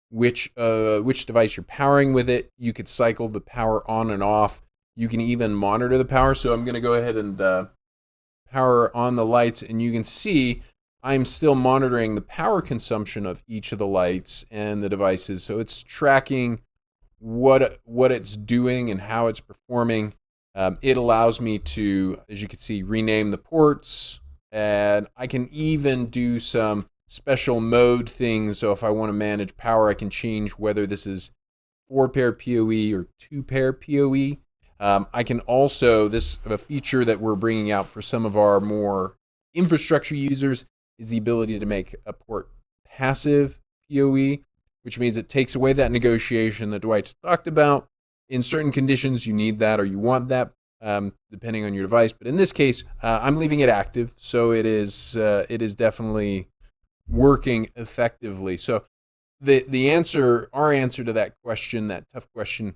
which device you're powering with it. You could cycle the power on and off. You can even monitor the power. So I'm going to go ahead and power on the lights, and you can see I'm still monitoring the power consumption of each of the lights and the devices. So it's tracking what it's doing and how it's performing. It allows me to, as you can see, rename the ports, and I can even do some special mode things. So if I want to manage power, I can change whether this is 4-pair PoE or 2-pair PoE. I can also, a feature that we're bringing out for some of our more infrastructure users is the ability to make a port passive PoE, which means it takes away that negotiation that Dwight talked about. In certain conditions, you need that or you want that, depending on your device. But in this case, I'm leaving it active, so it is definitely working effectively. So our answer to that question, that tough question,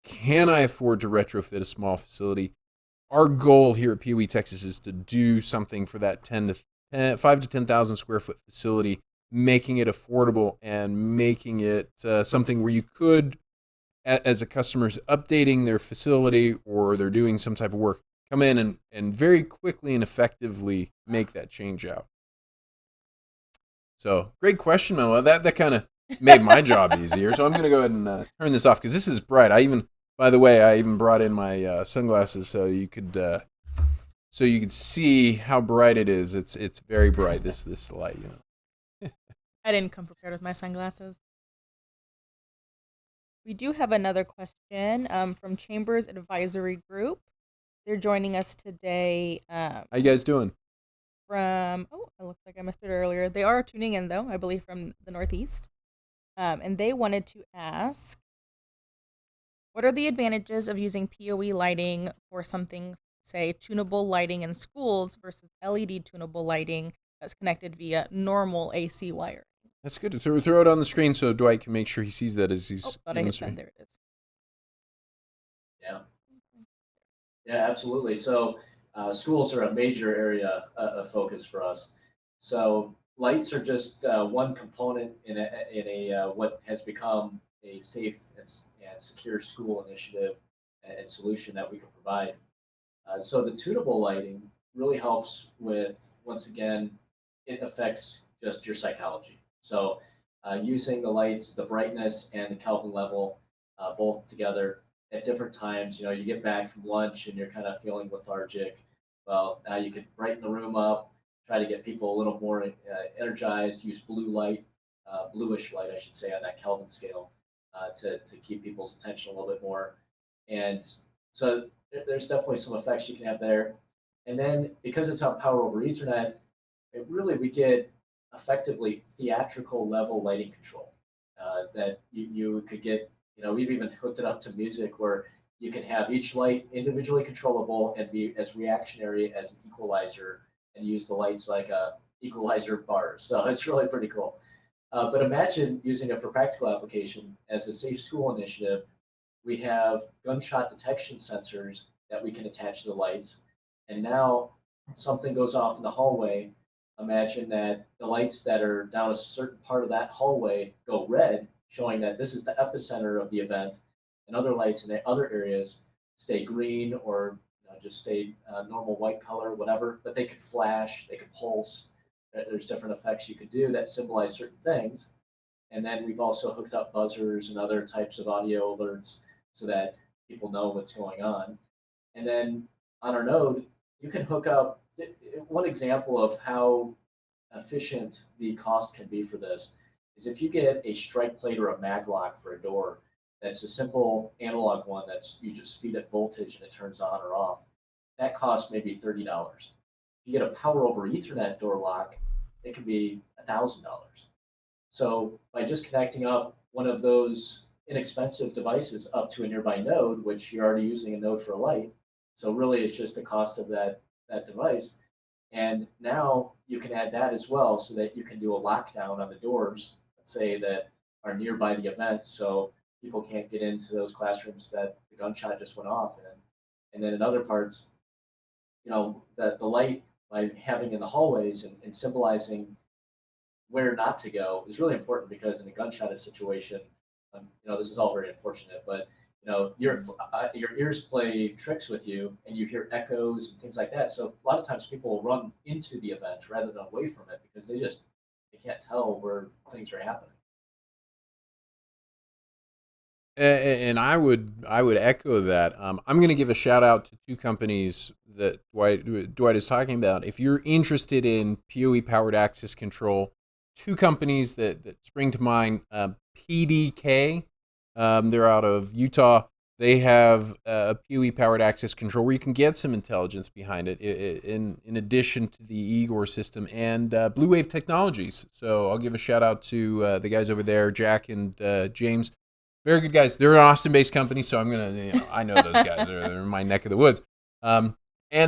can I afford to retrofit a small facility? Our goal here at PoE Texas is to do something for that 5 to 10,000 square foot facility, making it affordable and making it something where you could, as a customer is updating their facility or they're doing some type of work, come in and very quickly and effectively make that change out. So great question, Melo. That kind of made my job easier. So I'm going to go ahead and turn this off because this is bright. By the way, I even brought in my sunglasses so you could see how bright it is. It's very bright, this light, you know. I didn't come prepared with my sunglasses. We do have another question from Chambers Advisory Group. They're joining us today. How you guys doing? It looks like I missed it earlier. They are tuning in, though, I believe from the Northeast. And they wanted to ask, what are the advantages of using PoE lighting for something, say, tunable lighting in schools versus LED tunable lighting that's connected via normal AC wire? That's good. Throw it on the screen so Dwight can make sure he sees that as he's. I hit send. There it is. Yeah, absolutely. So schools are a major area of focus for us. So lights are just one component in a what has become a safe and secure school initiative and solution that we can provide. So the tunable lighting really helps with, once again, it affects just your psychology. So using the lights, the brightness and the Kelvin level both together at different times. You know, you get back from lunch and you're kind of feeling lethargic. Well, now you can brighten the room up, try to get people a little more energized, use blue light, bluish light, I should say, on that Kelvin scale to keep people's attention a little bit more. And so there's definitely some effects you can have there. And then because it's on power over Ethernet, we get effectively theatrical level lighting control that you could get. You know, we've even hooked it up to music where you can have each light individually controllable and be as reactionary as an equalizer and use the lights like a equalizer bars. So it's really pretty cool. But imagine using it for practical application as a safe school initiative we have gunshot detection sensors that we can attach to the lights. And now something goes off in the hallway. Imagine that the lights that are down a certain part of that hallway go red, showing that this is the epicenter of the event, and other lights in the other areas stay green or just stay normal white color, whatever, but they could flash, they could pulse. There's different effects you could do that symbolize certain things. And then we've also hooked up buzzers and other types of audio alerts so that people know what's going on. And then on our node, you can hook up one example of how efficient the cost can be for this is if you get a strike plate or a mag lock for a door that's a simple analog one that's you just feed it voltage and it turns on or off, that costs maybe $30. If you get a power over Ethernet door lock, it can be $1,000. So by just connecting up one of those inexpensive devices up to a nearby node, which you're already using a node for a light, so really it's just the cost of that device. And now you can add that as well so that you can do a lockdown on the doors, let's say that are nearby the event, so people can't get into those classrooms that the gunshot just went off in. And then in other parts, that the light by having in the hallways and symbolizing where not to go is really important because in a gunshot situation, this is all very unfortunate, but your ears play tricks with you, and you hear echoes and things like that. So a lot of times people will run into the event rather than away from it because they can't tell where things are happening. And I would echo that. I'm going to give a shout out to two companies that Dwight is talking about. If you're interested in PoE powered access control, two companies that spring to mind. PDK, they're out of Utah. They have a PoE powered access control where you can get some intelligence behind it in addition to the IGOR system, and Blue Wave Technologies. So I'll give a shout out to the guys over there, Jack and James. Very good guys. They're an Austin-based company, so I'm gonna, I know those guys. They're in my neck of the woods. And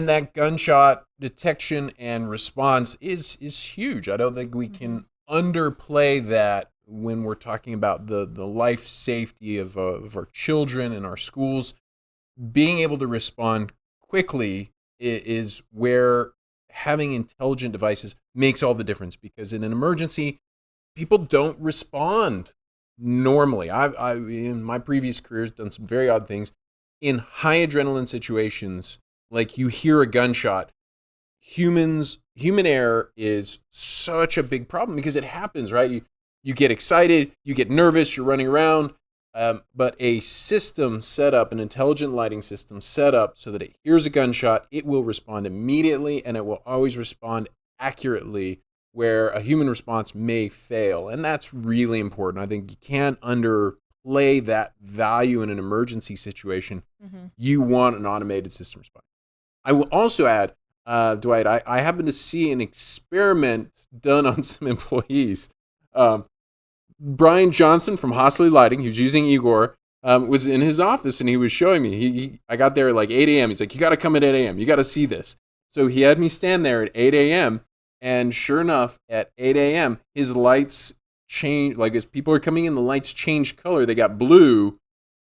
that gunshot detection and response is huge. I don't think we can underplay that when we're talking about the life safety of our children and our schools. Being able to respond quickly is where having intelligent devices makes all the difference, because in an emergency, people don't respond normally. I've in my previous careers done some very odd things. In high adrenaline situations, like you hear a gunshot, human error is such a big problem because it happens, right? You get excited, you get nervous, you're running around, but a system set up, an intelligent lighting system set up so that it hears a gunshot, it will respond immediately, and it will always respond accurately where a human response may fail. And that's really important. I think you can't underplay that value in an emergency situation. You want an automated system response. I will also add, Dwight, I happened to see an experiment done on some employees. Brian Johnson from Hossley Lighting, who's using IGOR, was in his office and he was showing me. I got there at like 8 a.m. He's like, you got to come at 8 a.m. You got to see this. So he had me stand there at 8 a.m. And sure enough, at 8 a.m., his lights changed. Like as people are coming in, the lights changed color. They got blue.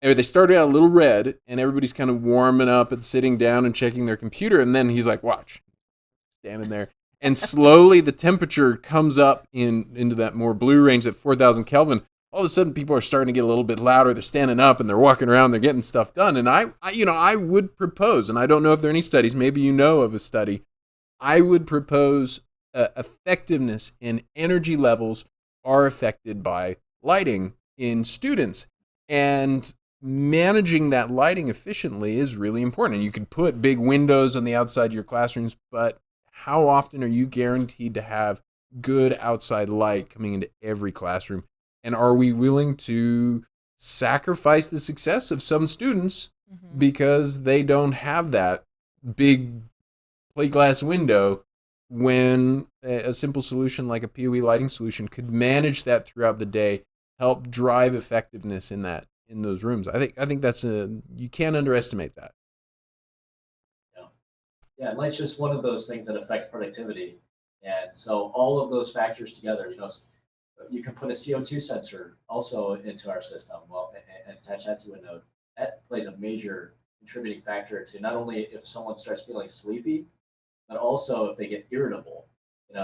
And they started out a little red, and everybody's kind of warming up and sitting down and checking their computer. And then he's like, watch, standing there. And slowly the temperature comes up into that more blue range at 4,000 Kelvin. All of a sudden, people are starting to get a little bit louder. They're standing up and they're walking around. They're getting stuff done. And I would propose, and I don't know if there are any studies. Maybe you know of a study. I would propose effectiveness and energy levels are affected by lighting in students. And managing that lighting efficiently is really important. And you could put big windows on the outside of your classrooms, but how often are you guaranteed to have good outside light coming into every classroom? And are we willing to sacrifice the success of some students because they don't have that big plate glass window, when a simple solution like a PoE lighting solution could manage that throughout the day, help drive effectiveness in those rooms? I think that's you can't underestimate that. Yeah, light's just one of those things that affect productivity. And so all of those factors together, you can put a CO2 sensor also into our system, and attach that to a node. that plays a major contributing factor to not only if someone starts feeling sleepy, but also if they get irritable.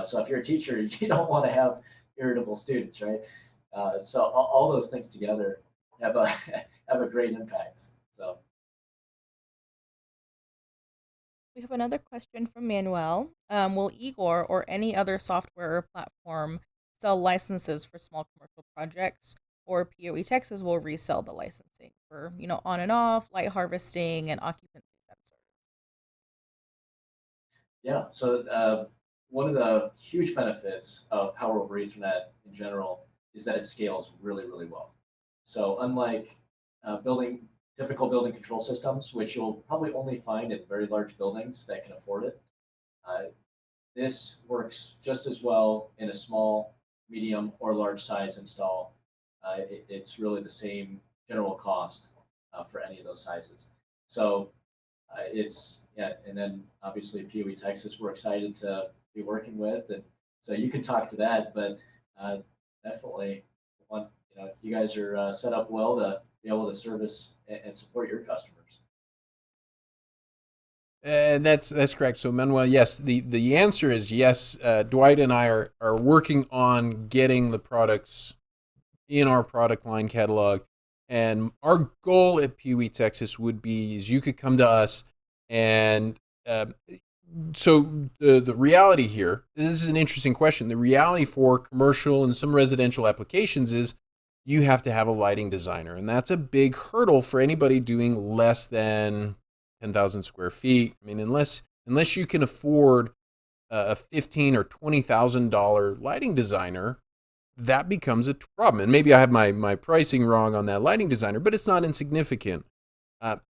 So if you're a teacher, you don't want to have irritable students, right? So all those things together have a have a great impact. So We have another question from Manuel. Will IGOR or any other software or platform sell licenses for small commercial projects, or PoE Texas will resell the licensing for, on and off, light harvesting, and occupancy sensors? yeah, so one of the huge benefits of Power over Ethernet in general is that it scales really, really well. So unlike building typical building control systems, which you'll probably only find in very large buildings that can afford it, uh, this works just as well in a small, medium, or large size install. It's really the same general cost for any of those sizes. So yeah, and then obviously PoE Texas we're excited to be working with, and so you can talk to that, but definitely want you guys are set up well to be able to service and support your customers. That's correct. So Manuel, yes, the answer is yes. Dwight and I are working on getting the products in our product line catalog, and our goal at PoE Texas would be is you could come to us, and so the reality here, this is an interesting question. The reality for commercial and some residential applications is you have to have a lighting designer, and that's a big hurdle for anybody doing less than 10,000 square feet. I mean, unless you can afford a $15,000 or $20,000 lighting designer, that becomes a problem. And maybe I have my pricing wrong on that lighting designer, but it's not insignificant.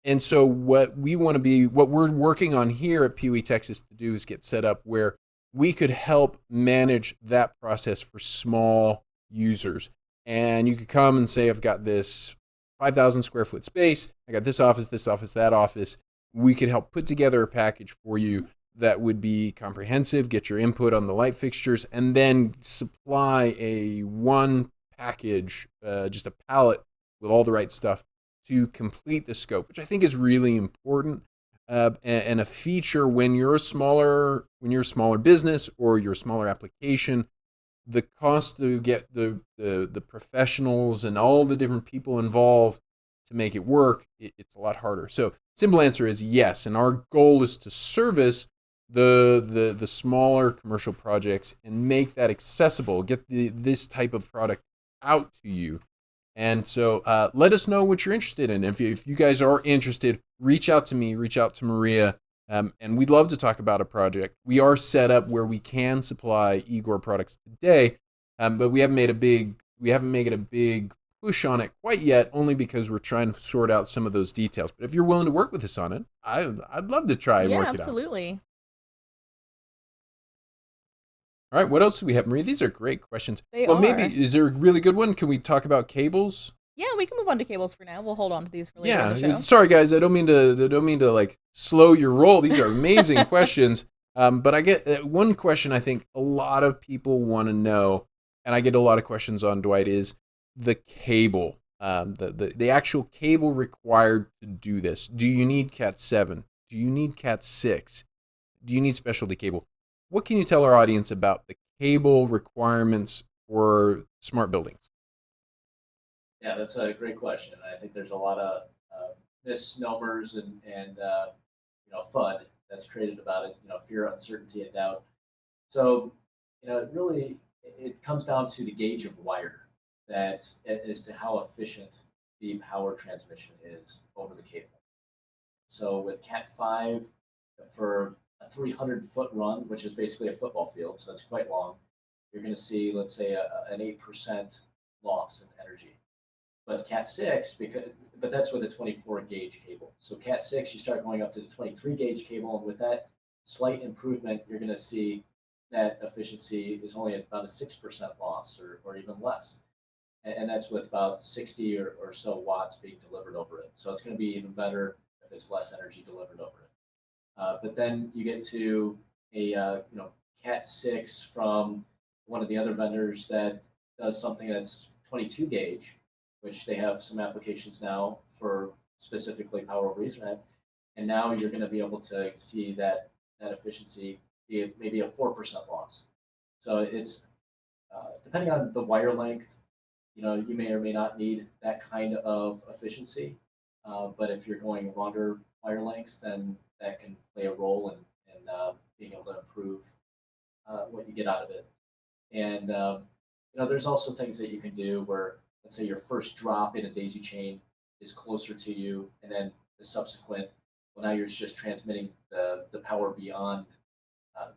And so what we're working on here at PoE Texas to do is get set up where we could help manage that process for small users. And you could come and say, I've got this 5,000 square foot space. I got this office, that office. We could help put together a package for you that would be comprehensive, get your input on the light fixtures, and then supply a one package, just a palette with all the right stuff to complete the scope, which I think is really important, and a feature when you're a smaller business or you're a smaller application. The cost to get the professionals and all the different people involved to make it work, it's a lot harder. So simple answer is yes, and our goal is to service the smaller commercial projects and make that accessible, get this type of product out to you. And so let us know what you're interested in. If you guys are interested, reach out to me, reach out to Maria, and we'd love to talk about a project. We are set up where we can supply IGOR products today, but we haven't made a big push on it quite yet, only because we're trying to sort out some of those details. But if you're willing to work with us on it, I'd love to try and work it out. Yeah, absolutely. All right, what else do we have, Maria? These are great questions. They well, are. maybe, is there a really good one? Can we talk about cables? Yeah, we can move on to cables for now. We'll hold on to these for later in the show. Sorry guys, I don't mean to like slow your roll. These are amazing questions. But I get one question I think a lot of people want to know, and I get a lot of questions on, Dwight, is the cable. The actual cable required to do this. Do you need Cat 7? Do you need Cat 6? Do you need specialty cable? What can you tell our audience about the cable requirements for smart buildings? Yeah, that's a great question. I think there's a lot of misnomers and FUD that's created about it. Fear, uncertainty, and doubt. So it comes down to the gauge of wire that as to how efficient the power transmission is over the cable. So with Cat 5, for a 300-foot run, which is basically a football field, so it's quite long, you're going to see, let's say, an 8% loss in energy. But Cat 6, but that's with a 24 gauge cable. So Cat 6, you start going up to the 23 gauge cable, and with that slight improvement, you're going to see that efficiency is only about a 6% loss or even less. And that's with about 60 or so watts being delivered over it. So it's going to be even better if it's less energy delivered over it. But then you get to a Cat 6 from one of the other vendors that does something that's 22 gauge, which they have some applications now for specifically power over Ethernet. And now you're going to be able to see that efficiency be maybe a 4% loss. So it's depending on the wire length, you may or may not need that kind of efficiency. But if you're going longer wire lengths, then that can play a role in being able to improve what you get out of it. And there's also things that you can do where, let's say, your first drop in a daisy chain is closer to you, and then the subsequent, well, now you're just transmitting the power beyond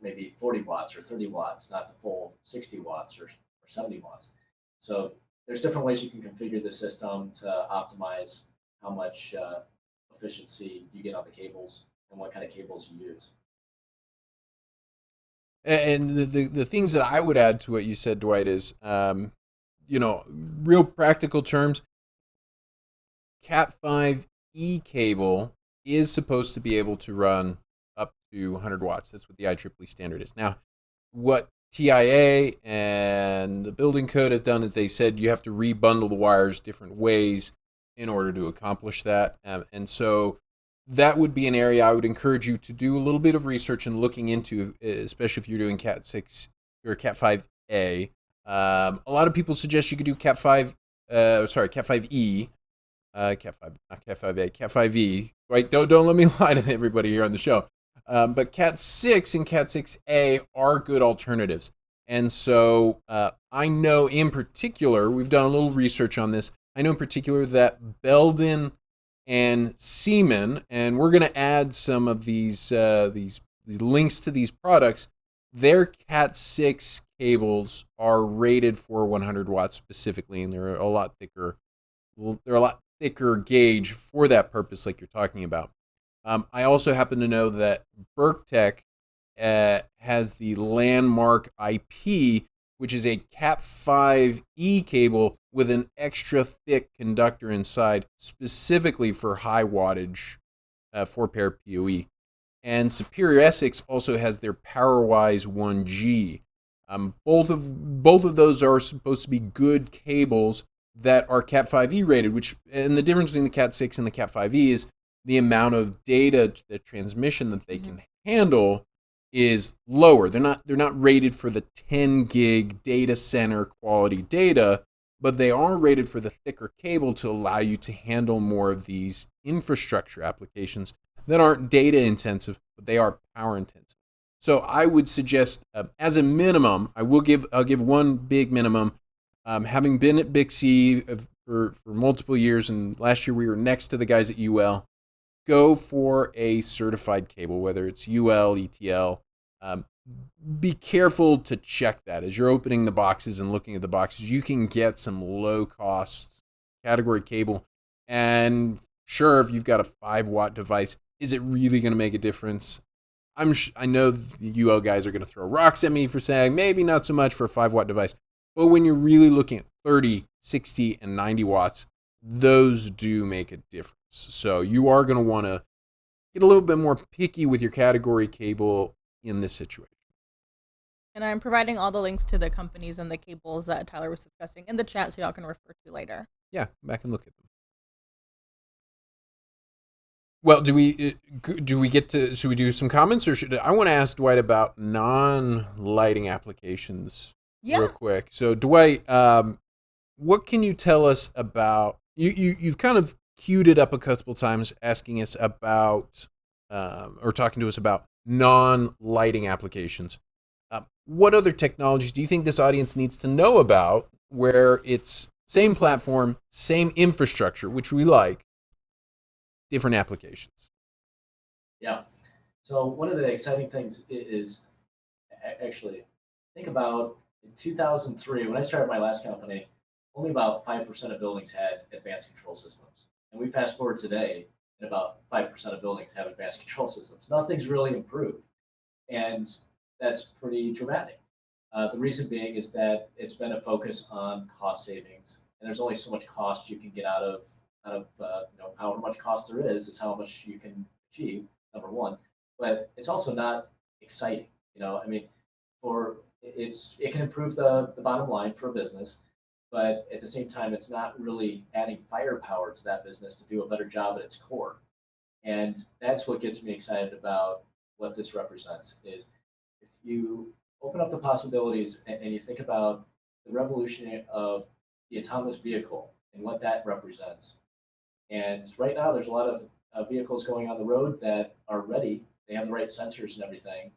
maybe 40 watts or 30 watts, not the full 60 watts or 70 watts. So there's different ways you can configure the system to optimize how much efficiency you get on the cables and what kind of cables you use. And the things that I would add to what you said, Dwight, is, real practical terms, Cat5e cable is supposed to be able to run up to 100 watts. That's what the IEEE standard is. Now, what TIA and the building code has done is they said you have to rebundle the wires different ways in order to accomplish that. And so that would be an area I would encourage you to do a little bit of research and looking into, especially if you're doing Cat 6 or Cat 5A. A lot of people suggest you could do Cat 5E, Cat 5, not Cat 5A, Cat 5E. Right? Don't let me lie to everybody here on the show. But Cat 6 and Cat 6A are good alternatives. And so I know in particular, we've done a little research on this. I know in particular that Belden and Siemens, and we're going to add some of these links to these products. Their Cat 6 cables are rated for 100 watts specifically, and they're a lot thicker. They're a lot thicker gauge for that purpose, like you're talking about. I also happen to know that Berktech has the Landmark IP, which is a Cat 5e cable with an extra thick conductor inside, specifically for high wattage 4-pair PoE. And Superior Essex also has their PowerWise 1G. Both of those are supposed to be good cables that are Cat 5e rated, and the difference between the Cat 6 and the Cat 5e is the amount of data, the transmission that they can handle is lower. They're not rated for the 10 gig data center quality data, but they are rated for the thicker cable to allow you to handle more of these infrastructure applications that aren't data intensive, but they are power intensive. So I would suggest, as a minimum, I'll give one big minimum. Having been at Bixby for multiple years, and last year we were next to the guys at UL, go for a certified cable, whether it's UL, ETL. Be careful to check that. As you're opening the boxes and looking at the boxes, you can get some low-cost category cable. And sure, if you've got a 5-watt device, is it really going to make a difference? I know the UL guys are going to throw rocks at me for saying maybe not so much for a 5-watt device. But when you're really looking at 30, 60, and 90 watts, those do make a difference. So you are going to want to get a little bit more picky with your category cable in this situation. And I'm providing all the links to the companies and the cables that Tyler was discussing in the chat, so y'all can refer to later. Yeah, back and look at them. Well, should we do some comments, or I want to ask Dwight about non-lighting applications real quick. So Dwight, what can you tell us about, you've kind of queued it up a couple times asking us about, or talking to us about non-lighting applications. What other technologies do you think this audience needs to know about where it's same platform, same infrastructure, which we like, different applications? Yeah. So one of the exciting things is actually, think about in 2003, when I started my last company, only about 5% of buildings had advanced control systems. And we fast forward today, and about 5% of buildings have advanced control systems. Nothing's really improved. And that's pretty dramatic. The reason being is that it's been a focus on cost savings. And there's only so much cost you can get out of how much cost there is how much you can achieve, number one. But it's also not exciting. I mean, it can improve the bottom line for a business, but at the same time, it's not really adding firepower to that business to do a better job at its core. And that's what gets me excited about what this represents is if you open up the possibilities and you think about the revolution of the autonomous vehicle and what that represents. And right now, there's a lot of vehicles going on the road that are ready. They have the right sensors and everything,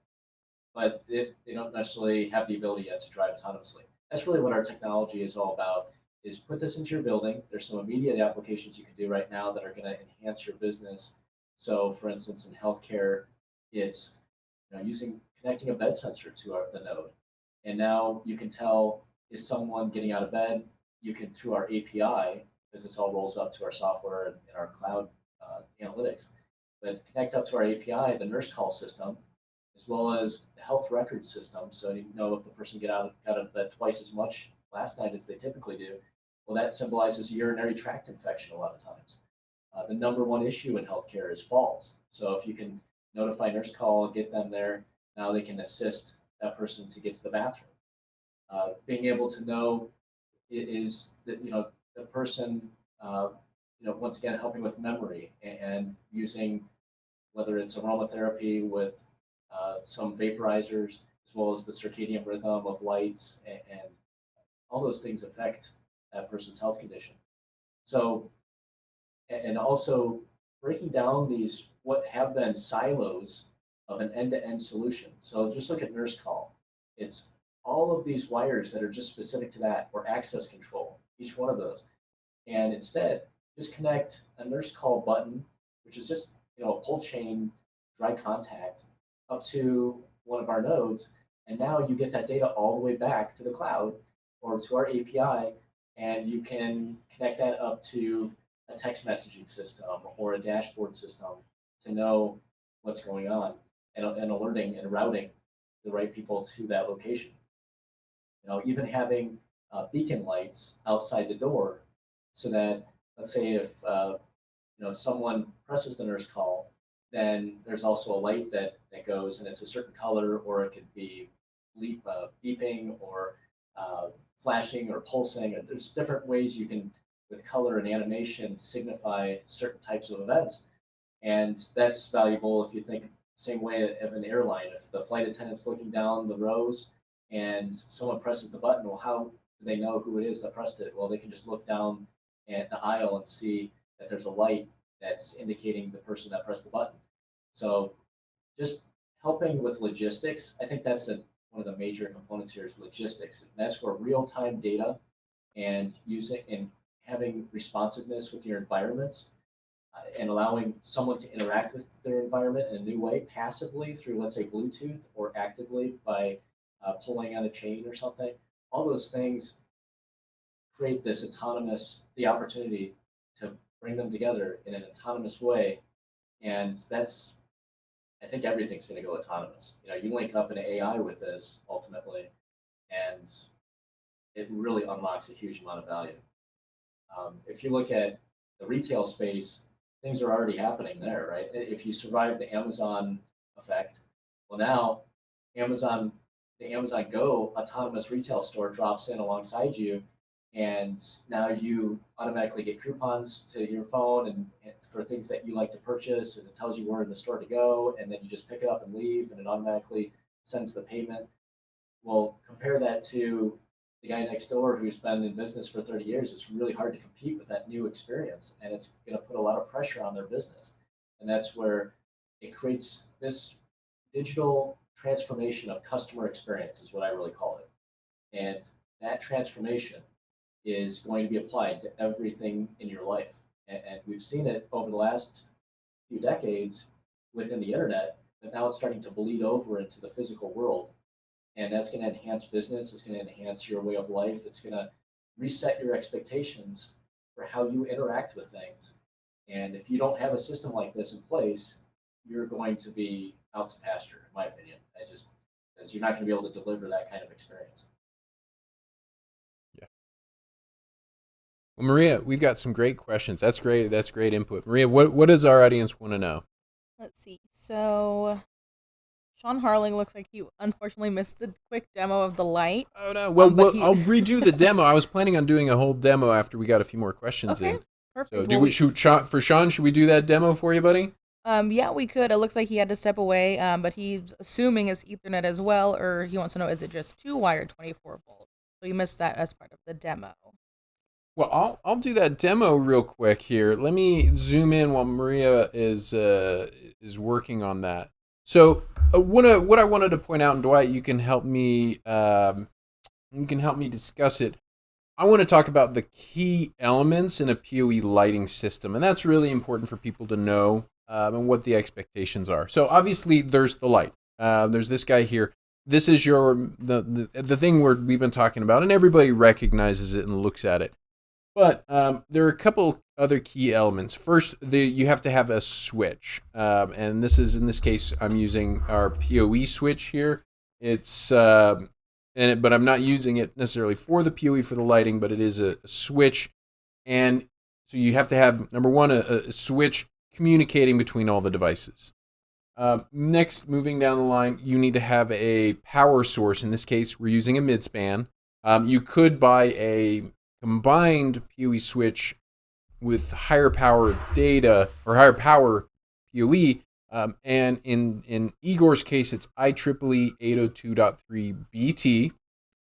but they don't necessarily have the ability yet to drive autonomously. That's really what our technology is all about, is put this into your building. There's some immediate applications you can do right now that are going to enhance your business. So for instance, in healthcare, it's connecting a bed sensor to the node. And now you can tell, is someone getting out of bed? You can, through our API, because this all rolls up to our software and our cloud analytics, but connect up to our API, the nurse call system, as well as the health record system. So you know if the person got out of bed twice as much last night as they typically do. Well, that symbolizes a urinary tract infection a lot of times. The number one issue in healthcare is falls. So if you can notify nurse call, get them there, now they can assist that person to get to the bathroom. Being able to know is that the person once again helping with memory and using whether it's aromatherapy with some vaporizers as well as the circadian rhythm of lights and all those things affect that person's health condition. So and also breaking down these what have been silos of an end-to-end solution. So just look at nurse call. It's all of these wires that are just specific to that, or access control, each one of those. And instead, just connect a nurse call button, which is just a pull chain dry contact up to one of our nodes. And now you get that data all the way back to the cloud or to our API, and you can connect that up to a text messaging system or a dashboard system to know what's going on and alerting and routing the right people to that location. Even having beacon lights outside the door so that, let's say if someone presses the nurse call, then there's also a light that goes and it's a certain color, or it could be beeping or flashing or pulsing. There's different ways you can, with color and animation, signify certain types of events. And that's valuable if you think the same way of an airline. If the flight attendant's looking down the rows and someone presses the button, well, how do they know who it is that pressed it? Well, they can just look down at the aisle and see that there's a light that's indicating the person that pressed the button. So just helping with logistics, I think that's one of the major components here is logistics. And that's where real-time data and using and having responsiveness with your environments and allowing someone to interact with their environment in a new way, passively through, let's say, Bluetooth, or actively by pulling on a chain or something. All those things create this the opportunity to bring them together in an autonomous way. And I think everything's going to go autonomous. You link up an AI with this ultimately, and it really unlocks a huge amount of value. If you look at the retail space, things are already happening there, right? If you survive the Amazon effect, well, now the Amazon Go autonomous retail store drops in alongside you, and now you automatically get coupons to your phone and for things that you like to purchase, and it tells you where in the store to go, and then you just pick it up and leave, and it automatically sends the payment. Well, compare that to the guy next door who's been in business for 30 years. It's really hard to compete with that new experience, and it's going to put a lot of pressure on their business. And that's where it creates this digital transformation of customer experience, is what I really call it. And that transformation is going to be applied to everything in your life. And we've seen it over the last few decades within the internet, but now it's starting to bleed over into the physical world. And that's going to enhance business. It's going to enhance your way of life. It's going to reset your expectations for how you interact with things. And if you don't have a system like this in place, you're going to be out to pasture, in my opinion. Because you're not going to be able to deliver that kind of experience. Yeah. Well, Maria, we've got some great questions. That's great. That's great input. Maria, what does our audience want to know? Let's see. So Sean Harling looks like he unfortunately missed the quick demo of the light. Oh no. Well, He... I'll redo the demo. I was planning on doing a whole demo after we got a few more questions Okay, in. perfect. So, do we shoot for Sean? Should we do that demo for you, buddy? Yeah, we could. It looks like he had to step away, but he's assuming it's Ethernet as well, or he wants to know, is it just 2-wire 24 volt? So you missed that as part of the demo. Well, I'll do that demo real quick here. Let me zoom in while Maria is working on that. So what I wanted to point out, and Dwight, you can help me discuss it. I want to talk about the key elements in a PoE lighting system, and that's really important for people to know and what the expectations are. So obviously, there's the light. There's this guy here. This is the thing we've been talking about, and everybody recognizes it and looks at it. But there are a couple other key elements. First, you have to have a switch, and this is, in this case, I'm using our PoE switch here. It's but I'm not using it necessarily for the PoE for the lighting, but it is a switch, and so you have to have, number one, a switch communicating between all the devices. Next, moving down the line, you need to have a power source. In this case, we're using a midspan. You could buy a combined PoE switch with higher power data or higher power PoE, and in IGOR's case, it's IEEE 802.3 BT.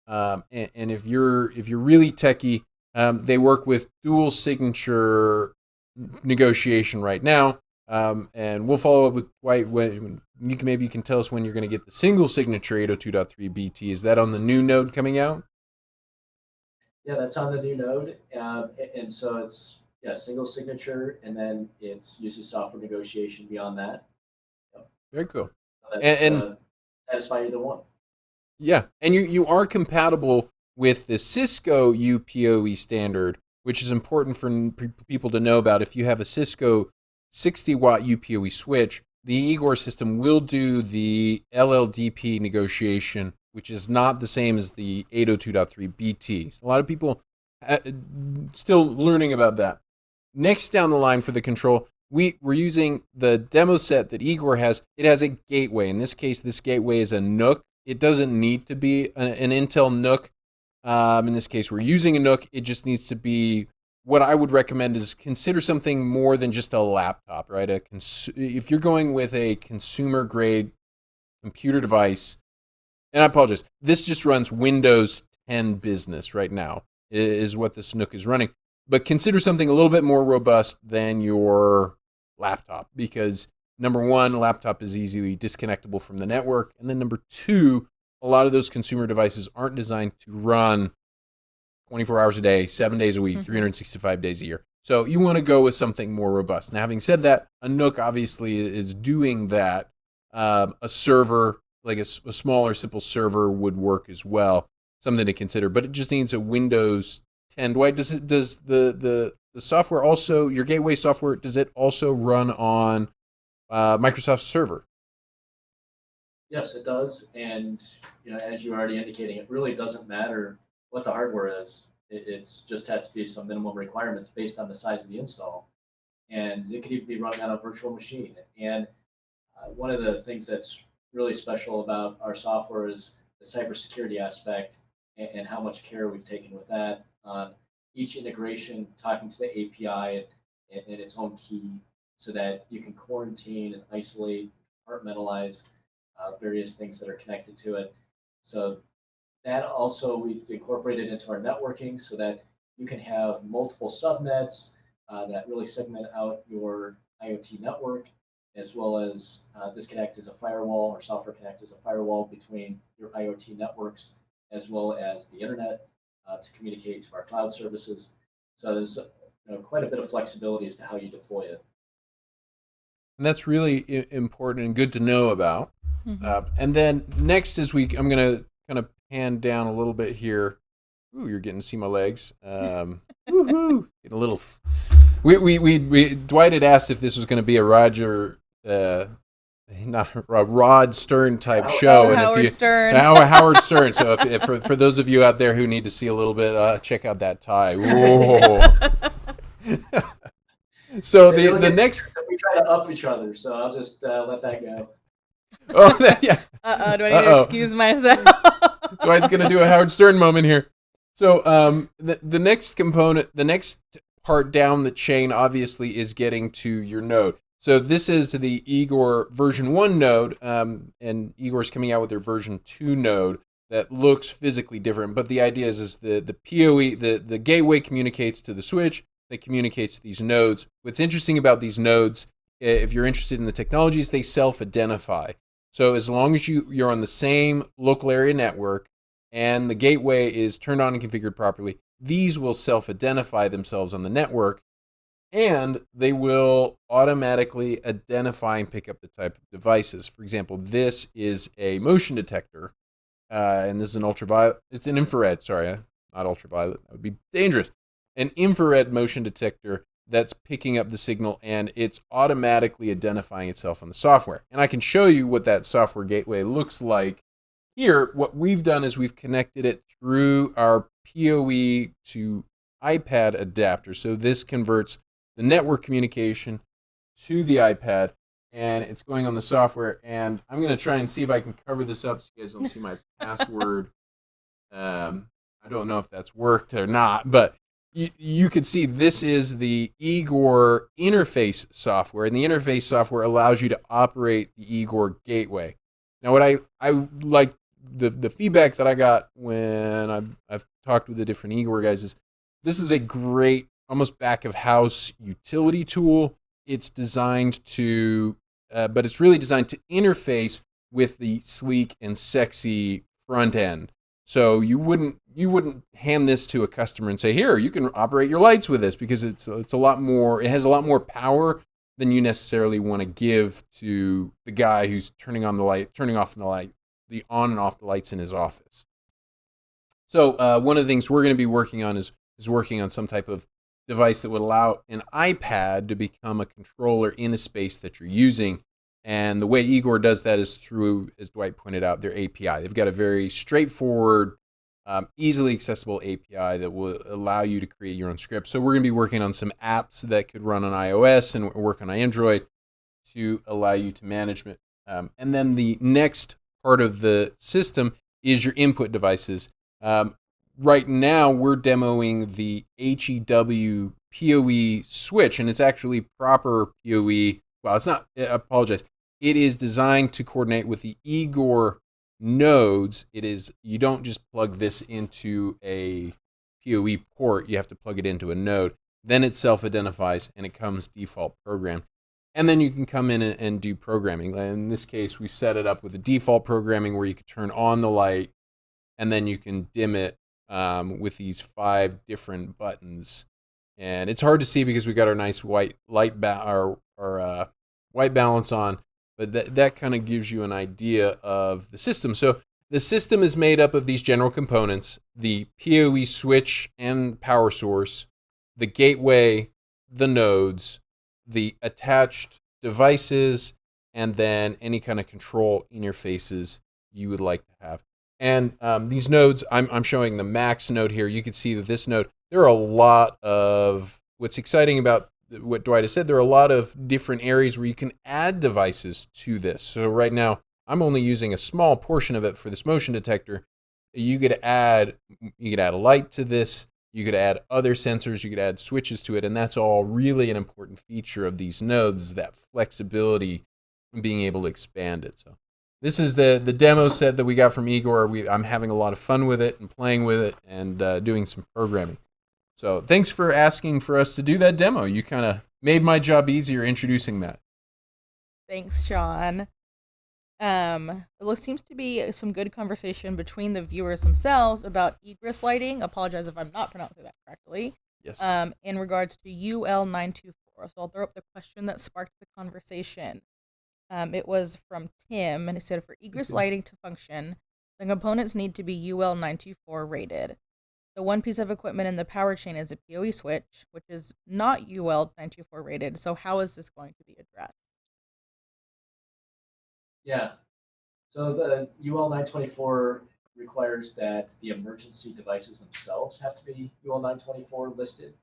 And if you're really techie, they work with dual signature negotiation right now. And we'll follow up with Dwight when maybe you can tell us when you're going to get the single signature 802.3 BT. Is that on the new node coming out? Yeah, that's on the new node, and so it's single signature, and then it's uses software negotiation beyond that. Very cool. So and satisfy either one. Yeah, and you are compatible with the Cisco UPoE standard, which is important for people to know about. If you have a Cisco 60-watt UPoE switch, the IGOR system will do the LLDP negotiation, which is not the same as the 802.3 BT. So a lot of people still learning about that. Next down the line for the control, we're using the demo set that IGOR has. It has a gateway. In this case, this gateway is a NUC. It doesn't need to be an Intel NUC. In this case, we're using a NUC. It just needs to be, what I would recommend is consider something more than just a laptop, right? If you're going with a consumer-grade computer device, and I apologize, this just runs Windows 10 Business right now, is what this NUC is running. But consider something a little bit more robust than your laptop, because number one, a laptop is easily disconnectable from the network. And then number two, a lot of those consumer devices aren't designed to run 24 hours a day, 7 days a week, 365 days a year. So you want to go with something more robust. Now, having said that, a NUC obviously is doing that. A server, like a smaller, simple server would work as well. Something to consider, but it just needs a Windows 10. Dwight, does the software also, your gateway software, does it also run on Microsoft Server? Yes, it does. And as you're already indicating, it really doesn't matter what the hardware is. It's just has to be some minimum requirements based on the size of the install. And it could even be running on a virtual machine. And one of the things that's really special about our software is the cybersecurity aspect and how much care we've taken with that. Each integration talking to the API and its own key so that you can quarantine and isolate, compartmentalize various things that are connected to it. So that also we've incorporated into our networking so that you can have multiple subnets that really segment out your IoT network, as well as this can act as a firewall, or software can act as a firewall between your IoT networks as well as the internet to communicate to our cloud services. So there's quite a bit of flexibility as to how you deploy it. And that's really important and good to know about. And then next is I'm going to kind of pan down a little bit here. Ooh, you're getting to see my legs. Woohoo! Getting a little. Dwight had asked if this was going to be a not a Rod Stern type show. And Howard Stern. Howard Stern. So if for those of you out there who need to see a little bit, check out that tie. Whoa. So the next. We try to up each other, so I'll just let that go. Oh, yeah. Do I need to excuse myself? Dwight's going to do a Howard Stern moment here. So the next component, the next part down the chain, obviously, is getting to your node. So this is the IGOR version 1 node, and IGOR is coming out with their version 2 node that looks physically different. But the idea is the PoE, the gateway communicates to the switch that communicates to these nodes. What's interesting about these nodes, if you're interested in the technologies, they self-identify. So as long as you're on the same local area network and the gateway is turned on and configured properly, these will self-identify themselves on the network, and they will automatically identify and pick up the type of devices. For example, this is a motion detector, and this is an ultraviolet. It's an infrared, sorry, not ultraviolet. That would be dangerous. An infrared motion detector that's picking up the signal, and it's automatically identifying itself on the software. And I can show you what that software gateway looks like. Here, what we've done is we've connected it through our PoE to iPad adapter. So this converts the network communication to the iPad, and it's going on the software. And I'm going to try and see if I can cover this up so you guys don't see my password. I don't know if that's worked or not, but you could see this is the IGOR interface software, and the interface software allows you to operate the IGOR gateway. Now, what I like, the feedback that I got when I've talked with the different IGOR guys is this is a great, almost back of house utility tool. It's designed to, but it's really designed to interface with the sleek and sexy front end. So you wouldn't hand this to a customer and say, here, you can operate your lights with this, because it's a lot more, it has a lot more power than you necessarily want to give to the guy who's turning on the light, turning off the light, the on and off the lights in his office. So one of the things we're going to be working on is working on some type of device that would allow an iPad to become a controller in a space that you're using. And the way IGOR does that is through, as Dwight pointed out, their API. They've got a very straightforward, easily accessible API that will allow you to create your own script. So we're going to be working on some apps that could run on iOS and work on Android to allow you to manage it. And then the next part of the system is your input devices. Right now, we're demoing the HEW PoE switch, and it's actually proper PoE. Well, it's not, I apologize. It is designed to coordinate with the IGOR nodes. You don't just plug this into a PoE port, you have to plug it into a node. Then it self-identifies and it comes default programmed. And then you can come in and do programming. In this case, we set it up with a default programming where you can turn on the light and then you can dim it with these 5 different buttons. And it's hard to see because we got our nice white light white balance on, but that kind of gives you an idea of the system. So the system is made up of these general components: the PoE switch and power source, the gateway, the nodes, the attached devices, and then any kind of control interfaces you would like to have. And these nodes, I'm showing the max node here. You can see that this node, there are a lot of, what's exciting about what Dwight has said, there are a lot of different areas where you can add devices to this. So right now, I'm only using a small portion of it for this motion detector. You could add a light to this. You could add other sensors. You could add switches to it. And that's all really an important feature of these nodes, is that flexibility and being able to expand it. So this is the demo set that we got from IGOR. I'm having a lot of fun with it and playing with it and doing some programming. So thanks for asking for us to do that demo. You kind of made my job easier introducing that. Thanks, John. It seems to be some good conversation between the viewers themselves about egress lighting. Apologize if I'm not pronouncing that correctly. Yes. In regards to UL924. So I'll throw up the question that sparked the conversation. It was from Tim, and it said, for egress lighting to function, the components need to be UL924 rated. The one piece of equipment in the power chain is a PoE switch, which is not UL924 rated. So how is this going to be addressed? Yeah. So the UL924 requires that the emergency devices themselves have to be UL924 listed.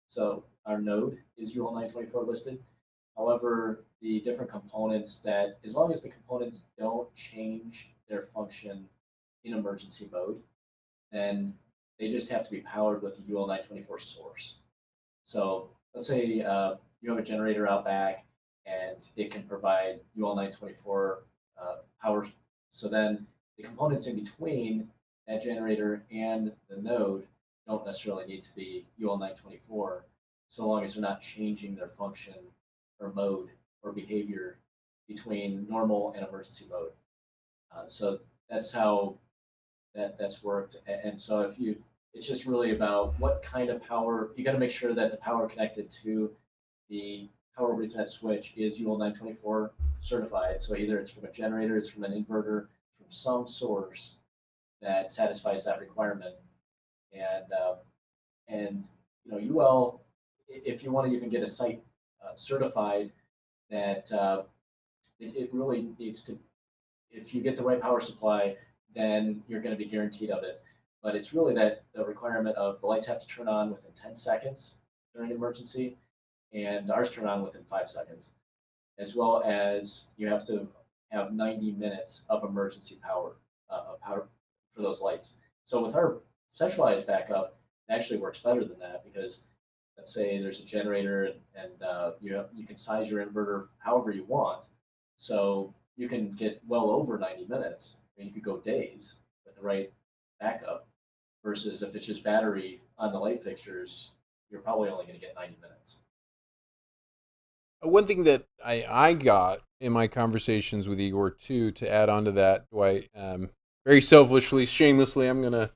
So our node is UL924 listed. However, the different components that, as long as the components don't change their function in emergency mode, then they just have to be powered with a UL 924 source. So let's say you have a generator out back and it can provide UL 924 power. So then the components in between that generator and the node don't necessarily need to be UL 924, so long as they're not changing their function or mode or behavior between normal and emergency mode. So that's how that's worked. And so if you, it's just really about what kind of power, you got to make sure that the power connected to the power over Ethernet switch is UL 924 certified. So either it's from a generator, it's from an inverter, from some source that satisfies that requirement. And you know, UL, if you want to even get a site certified, that it really needs to, if you get the right power supply, then you're going to be guaranteed of it. But it's really that the requirement of the lights have to turn on within 10 seconds during an emergency, and ours turn on within 5 seconds, as well as you have to have 90 minutes of emergency power, power for those lights. So with our centralized backup, it actually works better than that, because let's say there's a generator and you can size your inverter however you want. So you can get well over 90 minutes. I mean, you could go days with the right backup, versus if it's just battery on the light fixtures, you're probably only going to get 90 minutes. One thing that I got in my conversations with Igor too, to add on to that, Dwight, very selfishly, shamelessly, I'm going to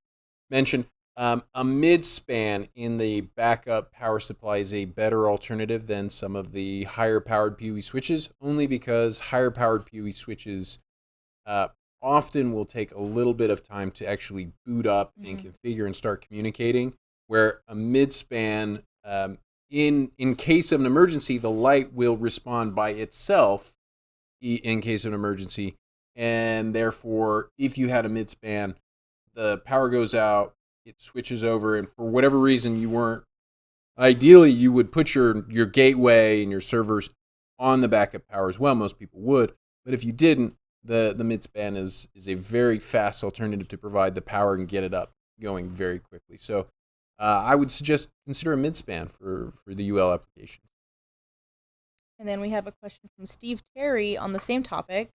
mention a mid-span in the backup power supply is a better alternative than some of the higher powered PoE switches, only because higher powered PoE switches often will take a little bit of time to actually boot up and configure and start communicating, where a mid-span, in case of an emergency, the light will respond by itself in case of an emergency. And therefore, if you had a mid-span, the power goes out, it switches over, and for whatever reason you weren't, ideally you would put your gateway and your servers on the backup power as well. Most people would. But if you didn't, the mid-span is a very fast alternative to provide the power and get it up going very quickly. So I would suggest consider a mid-span for the UL application. And then we have a question from Steve Terry on the same topic.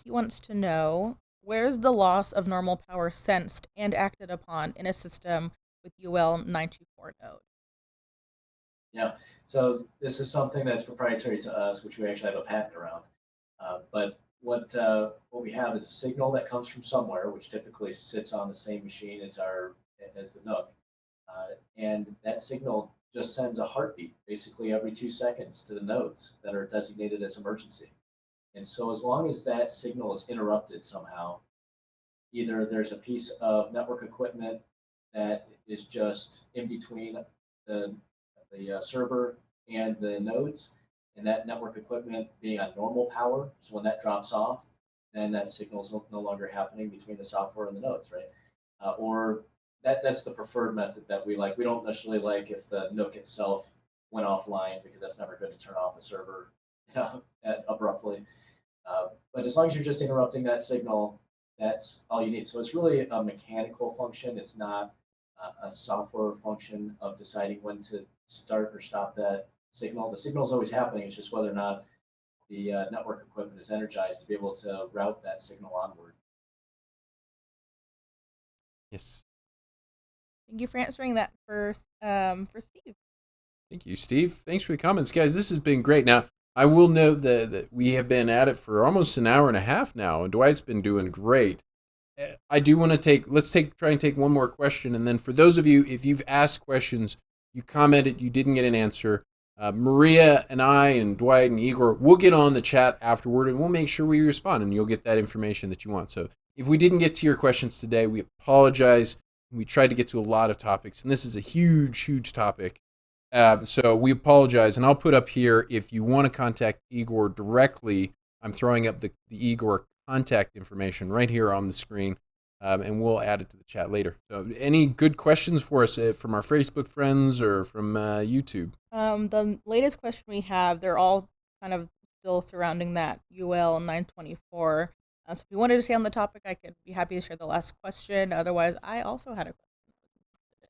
He wants to know, where's the loss of normal power sensed and acted upon in a system with UL 924 node? Yeah, so this is something that's proprietary to us, which we actually have a patent around. But what we have is a signal that comes from somewhere, which typically sits on the same machine as the NUC, and that signal just sends a heartbeat basically every 2 seconds to the nodes that are designated as emergency. And so as long as that signal is interrupted somehow, either there's a piece of network equipment that is just in between the server and the nodes, and that network equipment being on normal power, so when that drops off, then that signal is no longer happening between the software and the nodes, right? Or that's the preferred method that we like. We don't necessarily like if the NUC itself went offline, because that's never good to turn off a server, abruptly. But as long as you're just interrupting that signal, that's all you need. So it's really a mechanical function. It's not a software function of deciding when to start or stop that signal. The signal is always happening. It's just whether or not the network equipment is energized to be able to route that signal onward. Yes. Thank you for answering that for Steve. Thank you, Steve. Thanks for the comments, guys. This has been great. Now, I will note that we have been at it for almost an hour and a half now, and Dwight's been doing great. I do want to try and take one more question, and then for those of you, if you've asked questions, you commented, you didn't get an answer, Maria and I and Dwight and Igor, we'll get on the chat afterward, and we'll make sure we respond, and you'll get that information that you want. So if we didn't get to your questions today, we apologize. We tried to get to a lot of topics, and this is a huge, huge topic. So we apologize, and I'll put up here, if you want to contact Igor directly, I'm throwing up the Igor contact information right here on the screen, and we'll add it to the chat later. So any good questions for us from our Facebook friends or from YouTube? The latest question we have, they're all kind of still surrounding that UL 924. So if you wanted to stay on the topic, I could be happy to share the last question. Otherwise, I also had a question.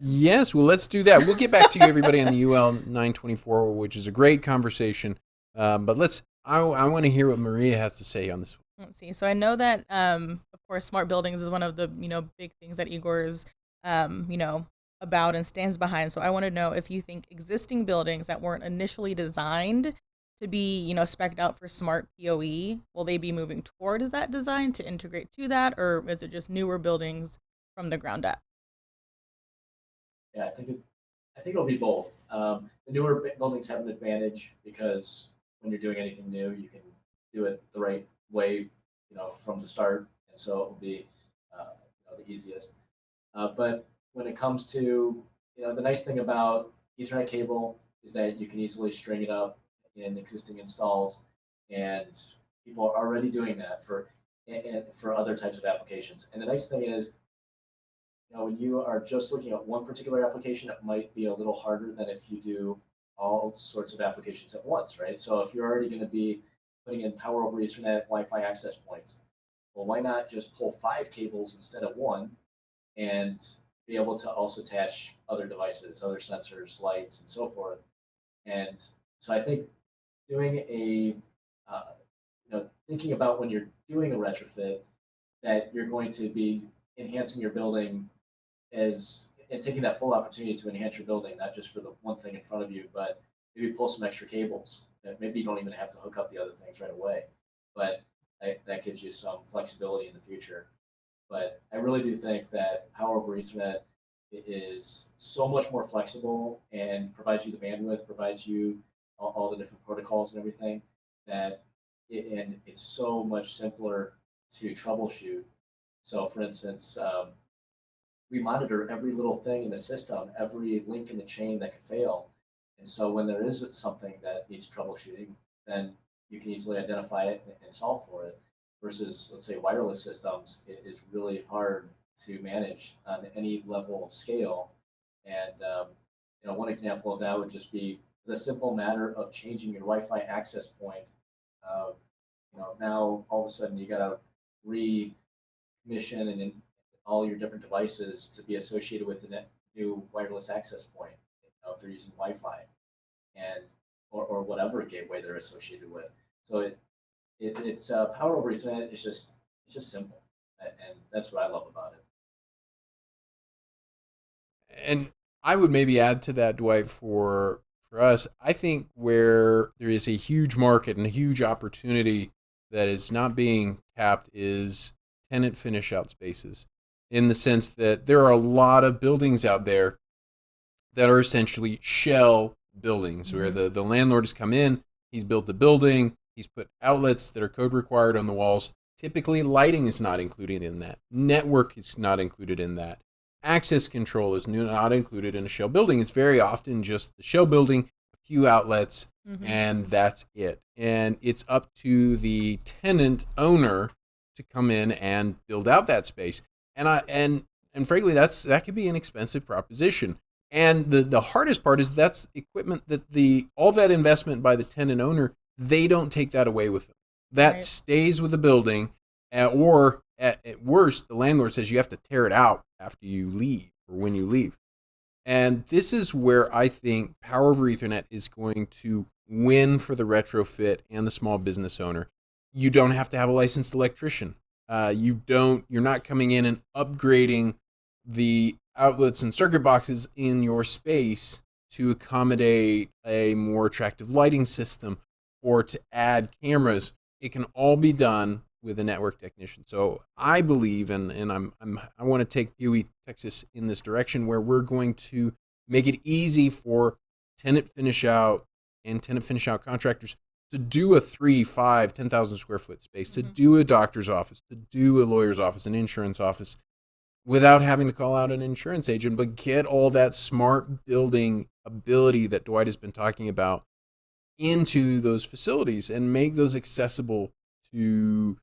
Yes, well, let's do that. We'll get back to you, everybody, on the UL 924, which is a great conversation. But I want to hear what Maria has to say on this one. Let's see. So I know that, of course, smart buildings is one of the, big things that IGOR is, about and stands behind. So I want to know if you think existing buildings that weren't initially designed to be, spec'd out for smart PoE, will they be moving towards that design to integrate to that, or is it just newer buildings from the ground up? Yeah, I think it'll be both. The newer buildings have an advantage because when you're doing anything new, you can do it the right way, from the start, and so it will be the easiest. But when it comes to, the nice thing about Ethernet cable is that you can easily string it up in existing installs, and people are already doing that for other types of applications. And the nice thing is, when you are just looking at one particular application, it might be a little harder than if you do all sorts of applications at once, right? So if you're already going to be putting in power over Ethernet, Wi-Fi access points, well, why not just pull 5 cables instead of 1 and be able to also attach other devices, other sensors, lights, and so forth. And so I think doing thinking about when you're doing a retrofit, that you're going to be enhancing your building and taking that full opportunity to enhance your building, not just for the one thing in front of you, but maybe pull some extra cables. That maybe you don't even have to hook up the other things right away, but that gives you some flexibility in the future. But I really do think that power over Ethernet is so much more flexible and provides you the bandwidth, provides you all the different protocols and everything, and it's so much simpler to troubleshoot. So, for instance, we monitor every little thing in the system, every link in the chain that could fail. And so when there is something that needs troubleshooting, then you can easily identify it and solve for it. Versus, let's say, wireless systems, it is really hard to manage on any level of scale. And one example of that would just be the simple matter of changing your Wi-Fi access point. Now all of a sudden you got to recommission and all your different devices to be associated with the new wireless access point, if they're using Wi-Fi, and or whatever gateway they're associated with. So it's power over Ethernet. It's just simple, and that's what I love about it. And I would maybe add to that, Dwight, for us, I think where there is a huge market and a huge opportunity that is not being tapped is tenant finish out spaces, in the sense that there are a lot of buildings out there that are essentially shell buildings, where the landlord has come in, he's built the building, he's put outlets that are code required on the walls. Typically, lighting is not included in that. Network is not included in that. Access control is not included in a shell building. It's very often just the shell building, a few outlets, and that's it. And it's up to the tenant owner to come in and build out that space. And frankly, that could be an expensive proposition. And the hardest part is that's equipment that all that investment by the tenant owner, they don't take that away with them. That stays with the building, or at worst, the landlord says you have to tear it out after you leave or when you leave. And this is where I think power over Ethernet is going to win for the retrofit and the small business owner. You don't have to have a licensed electrician. You're not coming in and upgrading the outlets and circuit boxes in your space to accommodate a more attractive lighting system or to add cameras. It can all be done with a network technician. So I believe, and I want to take PoE Texas in this direction, where we're going to make it easy for tenant finish out and tenant finish out contractors to do a 3, 5, 10,000 square foot space, to do a doctor's office, to do a lawyer's office, an insurance office, without having to call out an insurance agent, but get all that smart building ability that Dwight has been talking about into those facilities and make those accessible to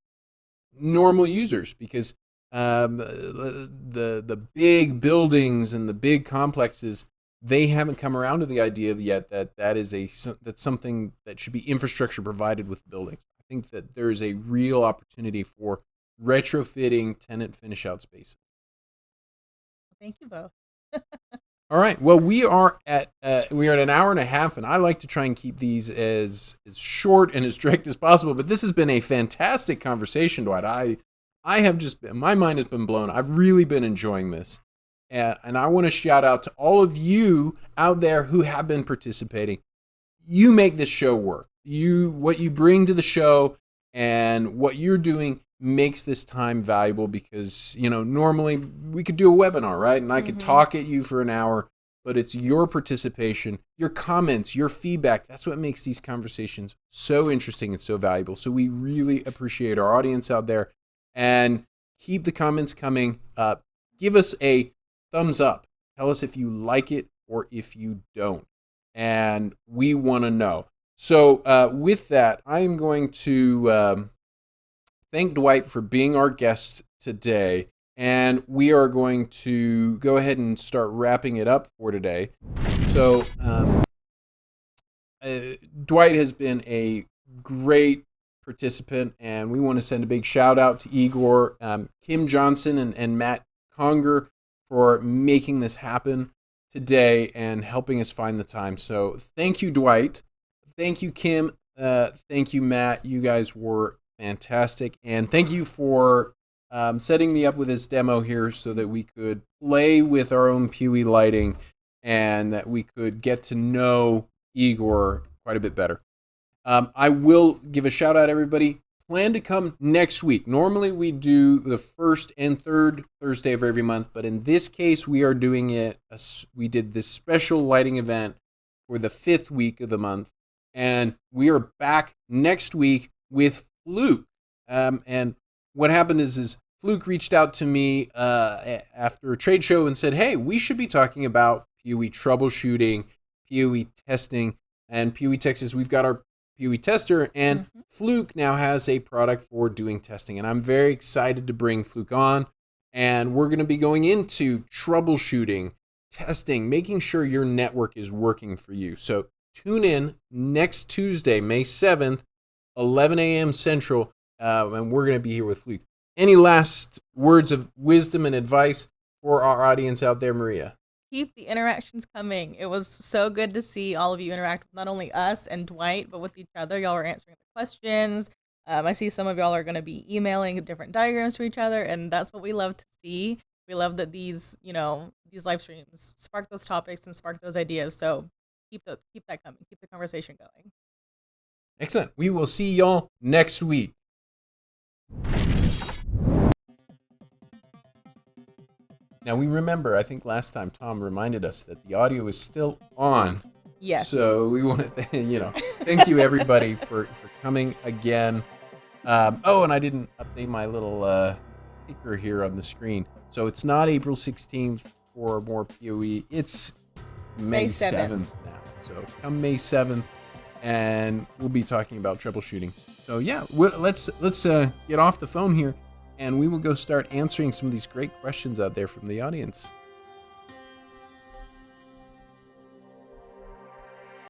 normal users. Because the big buildings and the big complexes, they haven't come around to the idea yet that that's something that should be infrastructure provided with buildings. I think that there is a real opportunity for retrofitting tenant finish out spaces. Thank you both. All right. Well, we are at an hour and a half, and I like to try and keep these as short and as direct as possible. But this has been a fantastic conversation, Dwight. I have just been, my mind has been blown. I've really been enjoying this, and I want to shout out to all of you out there who have been participating. You make this show work. What you bring to the show and what you're doing makes this time valuable, because normally we could do a webinar, right, and I could talk at you for an hour, but it's your participation, your comments, your feedback. That's what makes these conversations so interesting and so valuable. So we really appreciate our audience out there, and keep the comments coming. Give us a thumbs up. Tell us if you like it or if you don't, and we want to know. So with that, I'm going to thank Dwight for being our guest today, and we are going to go ahead and start wrapping it up for today. So Dwight has been a great participant, and we want to send a big shout out to IGOR, Kim Johnson and Matt Conger for making this happen today and helping us find the time. So thank you, Dwight. Thank you, Kim. Thank you, Matt. You guys were fantastic. And thank you for setting me up with this demo here so that we could play with our own PoE lighting and that we could get to know IGOR quite a bit better. I will give a shout out, everybody. Plan to come next week. Normally we do the first and third Thursday of every month, but in this case we are doing it. We did this special lighting event for the 5th week of the month, and we are back next week with Fluke. And what happened is Fluke reached out to me after a trade show and said, hey, we should be talking about PoE troubleshooting, PoE testing, and PoE Texas. We've got our PoE tester, and Fluke now has a product for doing testing. And I'm very excited to bring Fluke on, and we're going to be going into troubleshooting, testing, making sure your network is working for you. So tune in next Tuesday, May 7th, 11 a.m. Central, and we're going to be here with Fluke. Any last words of wisdom and advice for our audience out there, Maria? Keep the interactions coming. It was so good to see all of you interact with not only us and Dwight, but with each other. Y'all were answering the questions. I see some of y'all are going to be emailing different diagrams to each other, and that's what we love to see. We love that these live streams spark those topics and spark those ideas. So keep that coming. Keep the conversation going. Excellent. We will see y'all next week. Now we remember, I think last time Tom reminded us that the audio is still on. Yes. So we want to, thank you everybody for coming again. Oh, and I didn't update my little ticker here on the screen. So it's not April 16th for more PoE. It's May 7th now. So come May 7th, and we'll be talking about troubleshooting. So yeah, let's get off the phone here, and we will go start answering some of these great questions out there from the audience.